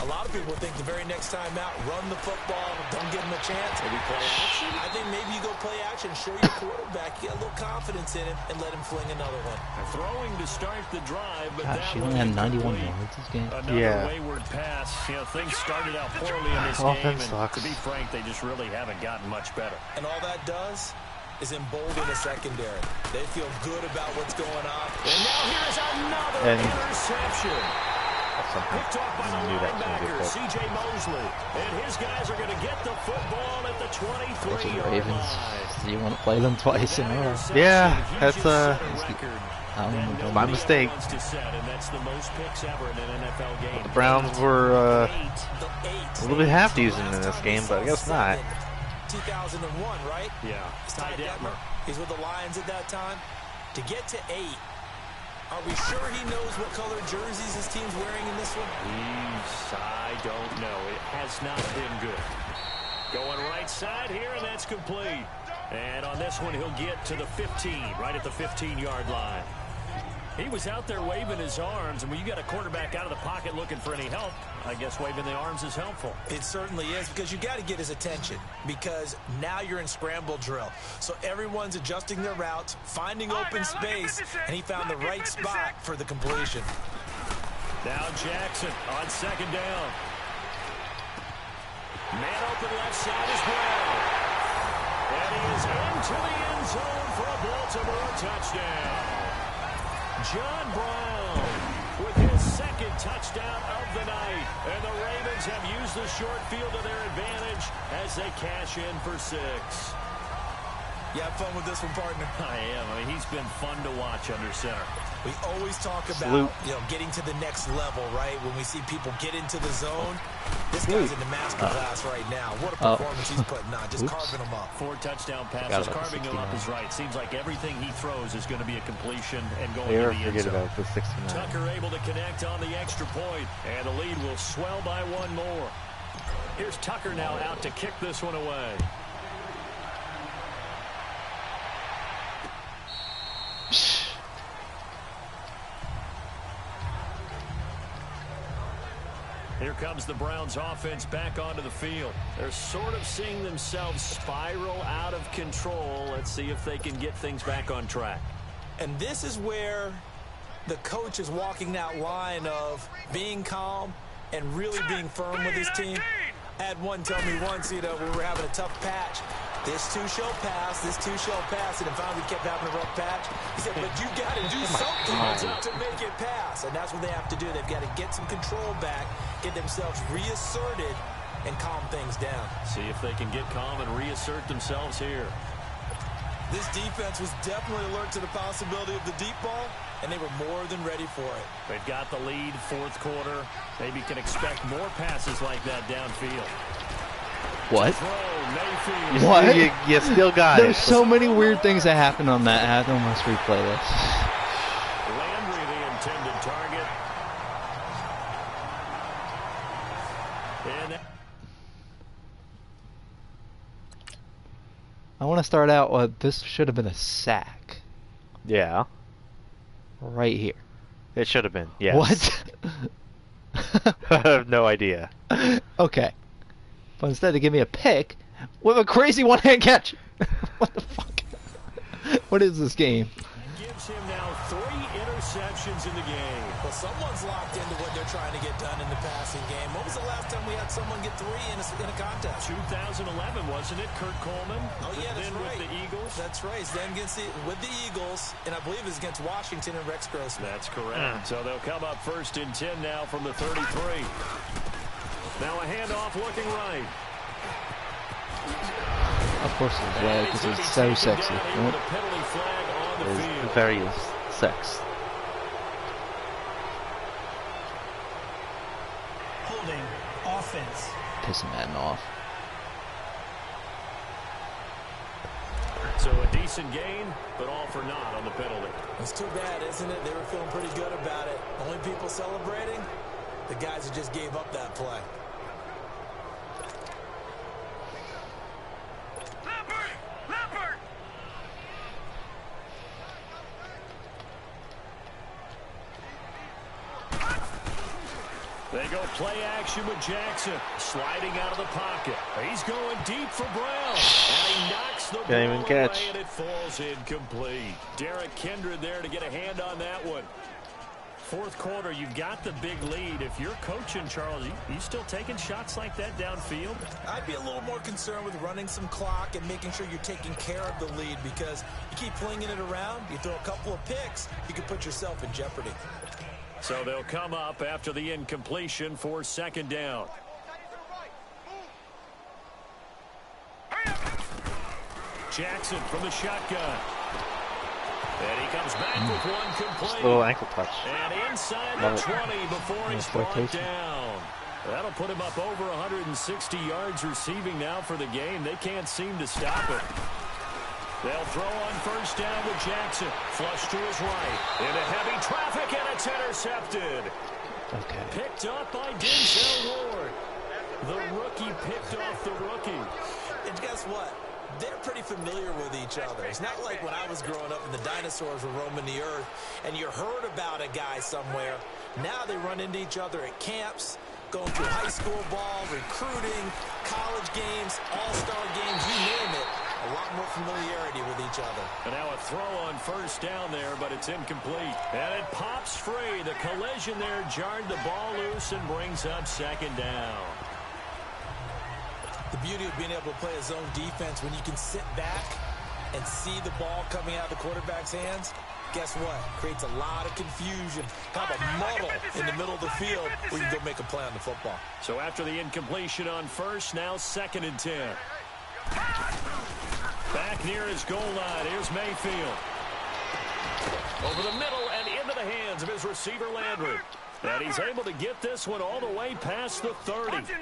a lot of people think the very next time out, run the football, don't give them a chance. Maybe play action? I think maybe you go play action, show your quarterback, get a little confidence in him, and let him fling another one. Throwing to start the drive, but Gosh, that she only had 91 yards this game. Another wayward pass. You know, things started out poorly in this game, and sucks. to be frank, they just really haven't gotten much better. And all that does is embolden the secondary. They feel good about what's going on. And now here's another interception. Picked off by the linebacker, C.J. Mosley. And his guys are going to get the football at the 23-yard line. Do you want to play them twice in a row? Yeah, that's my my mistake. That's the most picks ever in an NFL game. The Browns were a little bit half decent in this game, but I guess not. 2001, right? Yeah. Ty Detmer. He's with the Lions at that time. To get to 8, are we sure he knows what color jerseys his team's wearing in this one? I don't know. It has not been good. Going right side here, and that's complete. And on this one, he'll get to the 15, right at the 15-yard line. He was out there waving his arms, and when you got a quarterback out of the pocket looking for any help, I guess waving the arms is helpful. It certainly is, because you got to get his attention, because now you're in scramble drill. So everyone's adjusting their routes, finding open space, and he found the right spot for the completion. Now Jackson on 2nd down. Man open left side as well. And he is into the end zone for a Baltimore touchdown. John Brown with his 2nd touchdown of the night. And the Ravens have used the short field to their advantage as they cash in for 6. You have fun with this one, partner? I am. I mean, he's been fun to watch under center. We always talk about getting to the next level, right? When we see people get into the zone, this guy's in the master class right now. What a performance he's putting on, just carving them up. 4 touchdown passes, carving them up is right. Seems like everything he throws is going to be a completion and going to the end zone. About the 69. Tucker able to connect on the extra point, and the lead will swell by 1 more. Here's Tucker now out to kick this one away. Here comes the Browns offense back onto the field. They're sort of seeing themselves spiral out of control. Let's see if they can get things back on track. And this is where the coach is walking that line of being calm and really being firm with his team. I had one tell me once, when we were having a tough patch, this too shall pass, this too shall pass, and then finally we kept having a rough patch. He said, but you got to do something to make it pass, and that's what they have to do. They've got to get some control back, get themselves reasserted, and calm things down. See if they can get calm and reassert themselves here. This defense was definitely alert to the possibility of the deep ball, and they were more than ready for it. They've got the lead, 4th quarter. Maybe can expect more passes like that downfield. What? Throw, What? You still got There's so many weird things that happened on that. I almost replay this. Landry, the intended target. And I want to start out with this should have been a sack. Yeah. Right here. It should have been. Yes. What? I have no idea. Okay. But instead they give me a pick with a crazy one-hand catch. What the fuck? What is this game? gives him now 3 receptions in the game. Well, someone's locked into what they're trying to get done in the passing game. When was the last time we had someone get 3 in a contest? 2011, wasn't it? Kurt Coleman. Oh, yeah, that's then right. With the Eagles. That's right. Then with the Eagles, and I believe it's against Washington and Rex Grossman. That's correct. So they'll come up 1st and 10 now from the 33. Now a handoff looking right. Of course he's red because he's so sexy. He's very sex. Holding. Offense. Pissing Madden off. So a decent gain, but all for naught on the penalty. It's too bad, isn't it? They were feeling pretty good about it. Only people celebrating, the guys who just gave up that play. They go play action with Jackson, sliding out of the pocket. He's going deep for Brown, and he knocks the ball away, and it falls incomplete. Derek Kindred there to get a hand on that one. 4th quarter, you've got the big lead. If you're coaching, Charles, you still taking shots like that downfield? I'd be a little more concerned with running some clock and making sure you're taking care of the lead, because you keep flinging it around, you throw a couple of picks, you could put yourself in jeopardy. So they'll come up after the incompletion for 2nd down. Jackson from the shotgun. And he comes back with one complete. Just a little ankle touch. And inside the 20 before he's brought down. That'll put him up over 160 yards receiving now for the game. They can't seem to stop it. They'll throw on 1st down with Jackson. Flush to his right. Into heavy traffic, and it's intercepted. Okay. Picked up by Denzel Ward. The rookie picked off the rookie. And guess what? They're pretty familiar with each other. It's not like when I was growing up and the dinosaurs were roaming the earth and you heard about a guy somewhere. Now they run into each other at camps, going through high school ball, recruiting, college games, all-star games, you name it. A lot more familiarity with each other. And now a throw on 1st down there, but it's incomplete. And it pops free. The collision there jarred the ball loose and brings up 2nd down. The beauty of being able to play a zone defense when you can sit back and see the ball coming out of the quarterback's hands, guess what? Creates a lot of confusion, kind of a muddle in the middle of the field where you can go make a play on the football. So after the incompletion on 1st, now 2nd and 10. Back near his goal line. Here's Mayfield. Over the middle and into the hands of his receiver, Landry. And he's able to get this one all the way past the 30.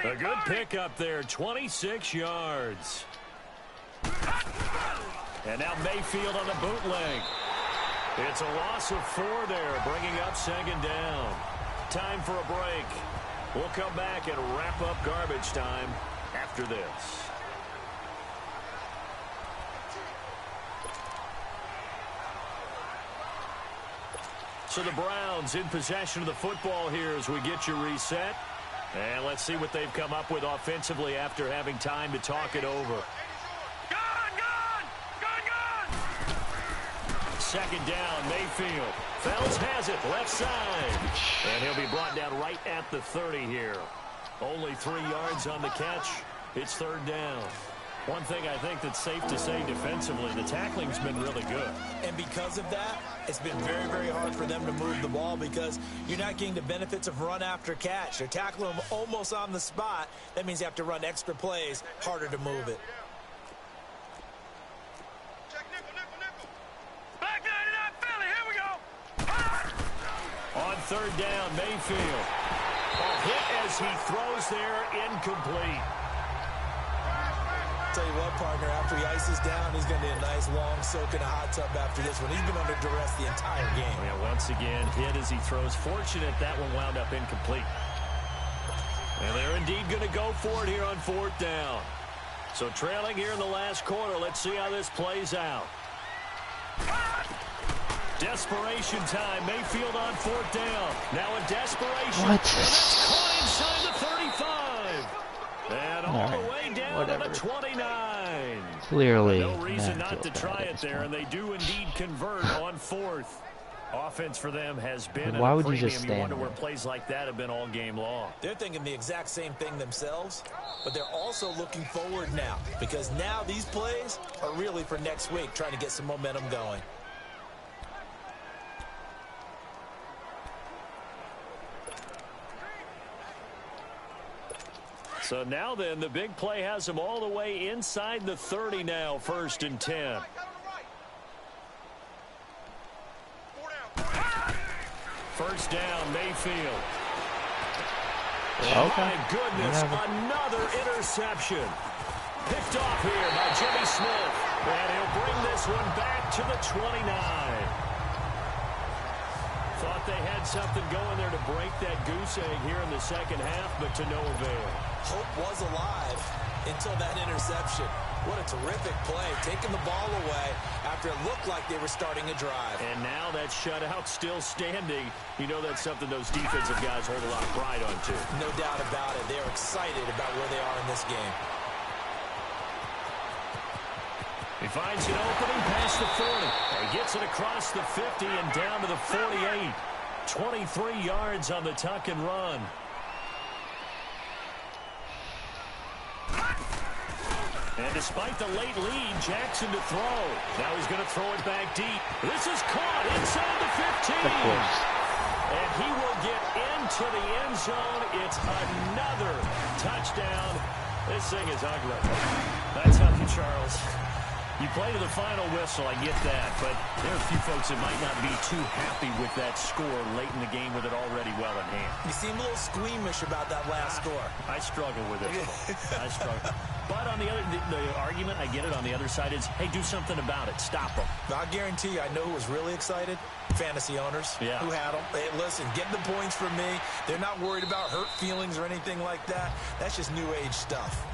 A good pickup there, 26 yards. And now Mayfield on the bootleg. It's a loss of 4 there, bringing up 2nd down. Time for a break. We'll come back and wrap up garbage time after this. So the Browns in possession of the football here as we get you reset. And let's see what they've come up with offensively after having time to talk it over. Second down, Mayfield. Fells has it, left side. And he'll be brought down right at the 30 here. Only 3 yards on the catch. It's 3rd down. One thing I think that's safe to say defensively, the tackling's been really good. And because of that, it's been very, very hard for them to move the ball because you're not getting the benefits of run after catch. They're tackling them almost on the spot. That means you have to run extra plays, harder to move it. On 3rd down, Mayfield. A hit as he throws there, incomplete. Tell you what, partner, after he ices down, he's going to need a nice long soak in a hot tub after this one. He's been under duress the entire game. Yeah, once again, hit as he throws. Fortunate that one wound up incomplete. And they're indeed going to go for it here on 4th down. So trailing here in the last quarter. Let's see how this plays out. Desperation time. Mayfield on 4th down. Now a desperation. What? And that's caught inside the 35. And all the way down to the 29. Clearly. No reason not to try it there, and they do indeed convert on 4th. Offense for them has been Why at a would you premium. just You stand wonder there? where plays like that have been all game long. They're thinking the exact same thing themselves, but they're also looking forward now because now these plays are really for next week, trying to get some momentum going. So now then, the big play has them all the way inside the 30 now, 1st and 10. First down, Mayfield. Okay. My goodness, another interception. Picked off here by Jimmy Smith. And he'll bring this one back to the 29. Thought they had something going there to break that goose egg here in the second half, but to no avail. Hope was alive until that interception. What a terrific play, taking the ball away after it looked like they were starting a drive. And now that shutout still standing. You know that's something those defensive guys hold a lot of pride on, too. No doubt about it. They're excited about where they are in this game. He finds an opening past the 40. He gets it across the 50 and down to the 48. 23 yards on the tuck and run. And despite the late lead, Jackson to throw. Now he's going to throw it back deep. This is caught inside the 15. And he will get into the end zone. It's another touchdown. This thing is ugly. That's ugly, Charles. You play to the final whistle, I get that, but there are a few folks that might not be too happy with that score late in the game with it already well in hand. You seem a little squeamish about that last score. I struggle with it. I struggle. But on the other, the argument, I get it, on the other side is, hey, do something about it. Stop them. I guarantee you, I know who was really excited. Fantasy owners who had them. Hey, listen, get the points from me. They're not worried about hurt feelings or anything like that. That's just new age stuff.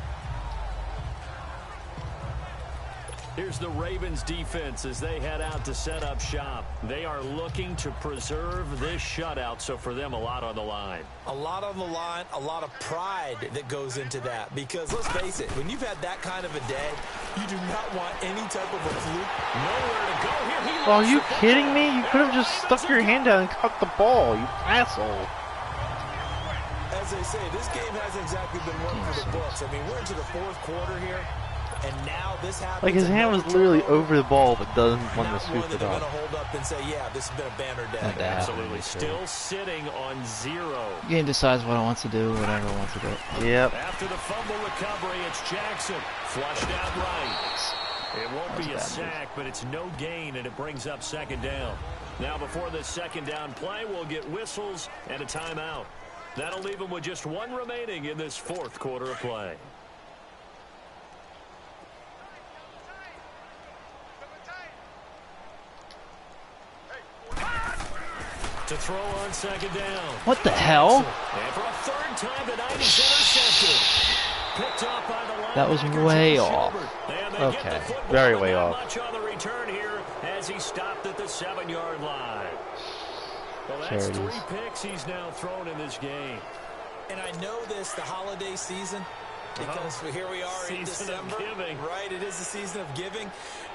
Here's the Ravens defense as they head out to set up shop. They are looking to preserve this shutout, so for them, a lot on the line. A lot on the line, a lot of pride that goes into that. Because let's face it, when you've had that kind of a day, you do not want any type of a fluke. Nowhere to go here. Oh, are you kidding me? You could have just stuck your hand down and caught the ball, you asshole. As they say, this game hasn't exactly been one for the books. I mean, we're into the fourth quarter here. And now this happens. Like his hand was literally over the ball, but doesn't want to scoop it up. Going up. to hold up and say, "Yeah, this has been a banner day." Absolutely, still sitting on 0. Game decides what it wants to do, whatever it wants to do. Yep. After the fumble recovery, it's Jackson flushed out right. It won't be a sack, but it's no gain, and it brings up second down. Now, before this second down play, we'll get whistles and a timeout. That'll leave them with just one remaining in this fourth quarter of play. To throw on second down. What the hell? And for a third time tonight, he's intercepted. Picked off by the linebacker. That was way off. Okay, very way off. Much on the return here as he stopped at the 7-yard line. Well, that's 3 picks he's now thrown in this game. And I know this, the holiday season, because here we are in December, right? It is the season of giving.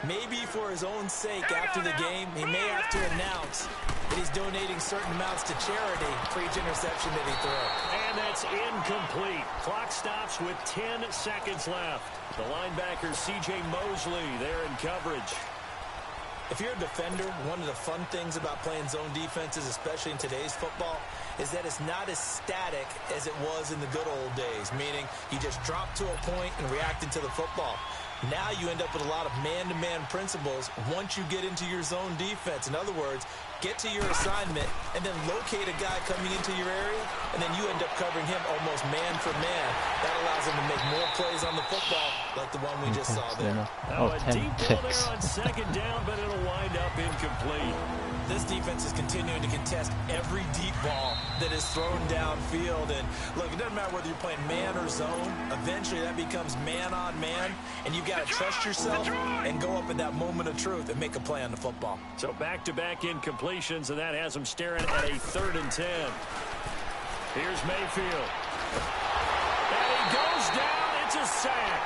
Maybe for his own sake, after the game, he may have to announce that he's donating certain amounts to charity for each interception that he throws. And that's incomplete. Clock stops with 10 seconds left. The linebacker, C.J. Mosley, there in coverage. If you're a defender, one of the fun things about playing zone defenses, especially in today's football, is that it's not as static as it was in the good old days, meaning you just drop to a point and reacted to the football. Now you end up with a lot of man-to-man principles once you get into your zone defense. In other words, get to your assignment and then locate a guy coming into your area, and then you end up covering him almost man for man. That allows him to make more plays on the football like the one we just saw there. Now a deep ball there on second down, but it'll wind up incomplete. This defense is continuing to contest every deep ball that is thrown downfield. And look, it doesn't matter whether you're playing man or zone. Eventually that becomes man on man, and you've got to trust yourself and go up at that moment of truth and make a play on the football. So back-to-back incompletions, and that has them staring at a 3rd and 10. Here's Mayfield. And he goes down. It's a sack.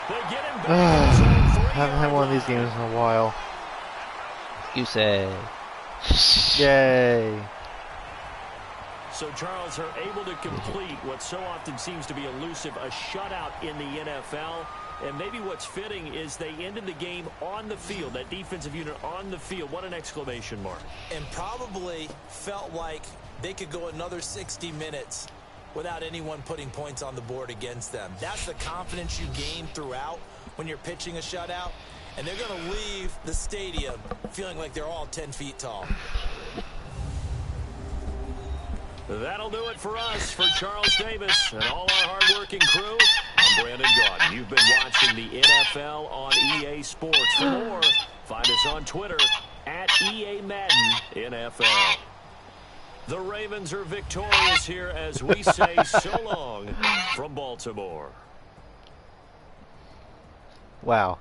They get him back. Haven't had one of these games in a while. You say. Yay. So, Charles, are able to complete what so often seems to be elusive, a shutout in the NFL. And maybe what's fitting is they ended the game on the field, that defensive unit on the field. What an exclamation mark. And probably felt like they could go another 60 minutes without anyone putting points on the board against them. That's the confidence you gain throughout when you're pitching a shutout. And they're going to leave the stadium feeling like they're all 10 feet tall. That'll do it for us. For Charles Davis and all our hardworking crew, I'm Brandon Gaudin. You've been watching the NFL on EA Sports. For more, find us on Twitter at EA Madden NFL. The Ravens are victorious here as we say so long from Baltimore. Wow.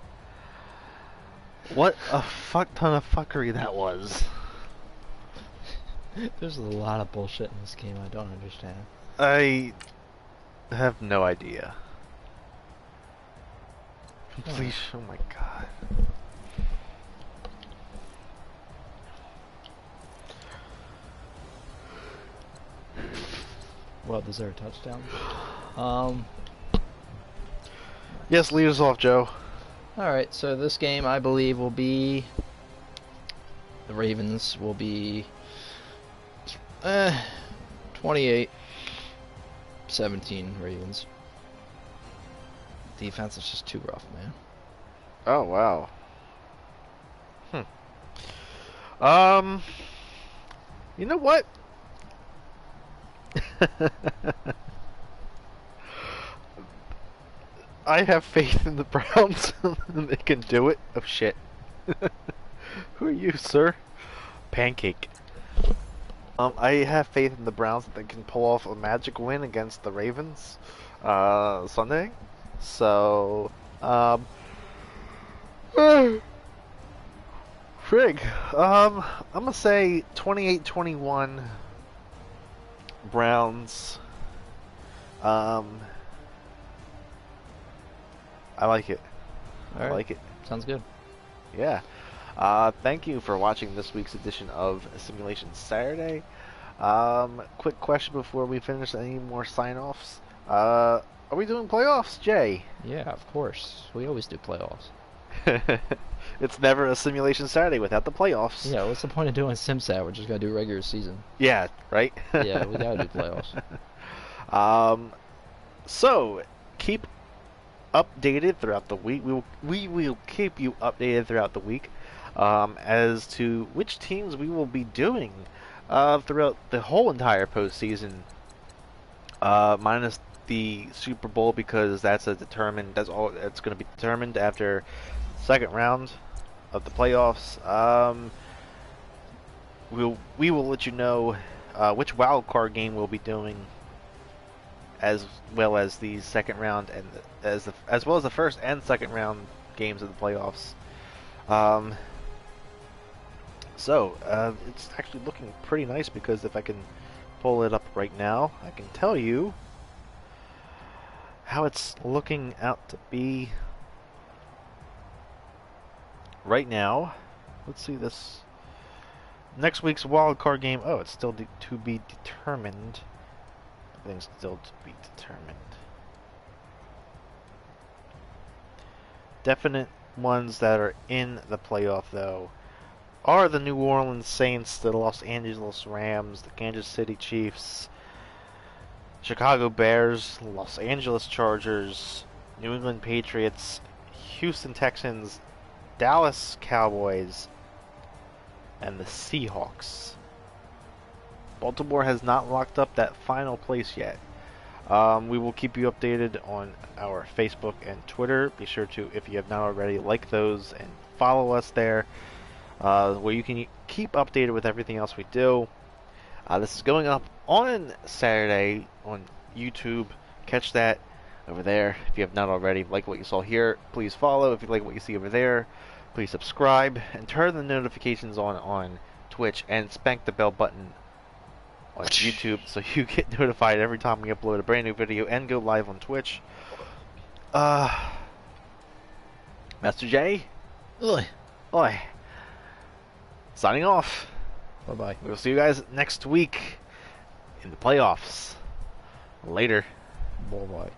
What a fuck ton of fuckery that was. There's a lot of bullshit in this game I don't understand. I have no idea. Completion, oh my god. Well, is there a touchdown? Yes, lead us off, Joe. Alright, so this game I believe will be... The Ravens will be... 28-17 Ravens. Defense is just too rough, man. Oh, wow. You know what? I have faith in the Browns. They can do it. Oh, shit. Who are you, sir? Pancake. I have faith in the Browns that they can pull off a magic win against the Ravens Sunday. So, frig. I'm gonna say 28-21 Browns. I like it. I like it. Sounds good. Yeah. Thank you for watching this week's edition of Simulation Saturday. Quick question before we finish. Any more sign-offs? Are we doing playoffs, Jay? Yeah, of course. We always do playoffs. It's never a Simulation Saturday without the playoffs. Yeah, what's the point of doing SimSat? We're just gonna do regular season. Yeah, right? Yeah, we gotta do playoffs. So, keep updated throughout the week. We will keep you updated throughout the week as to which teams we will be doing throughout the whole entire postseason, minus the Super Bowl, because that's all that's going to be determined after second round of the playoffs. We will let you know which wild card game we'll be doing, as well as the second round and as well as the first and second round games of the playoffs. So it's actually looking pretty nice, because if I can pull it up right now, I can tell you how it's looking out to be right now. Let's see this next week's wild card game. Oh, it's still to be determined. Everything's still to be determined. Definite ones that are in the playoff, though, are the New Orleans Saints, the Los Angeles Rams, the Kansas City Chiefs, Chicago Bears, Los Angeles Chargers, New England Patriots, Houston Texans, Dallas Cowboys, and the Seahawks. Baltimore has not locked up that final place yet. We will keep you updated on our Facebook and Twitter. Be sure to, if you have not already, like those and follow us there, where you can keep updated with everything else we do. This is going up on Saturday on YouTube. Catch that over there. If you have not already, like what you saw here, please follow. If you like what you see over there, please subscribe and turn the notifications on Twitch, and spank the bell button on YouTube so you get notified every time we upload a brand new video and go live on Twitch. Master J? Oi. Oi. Signing off. Bye-bye. We'll see you guys next week in the playoffs. Later. Bye-bye.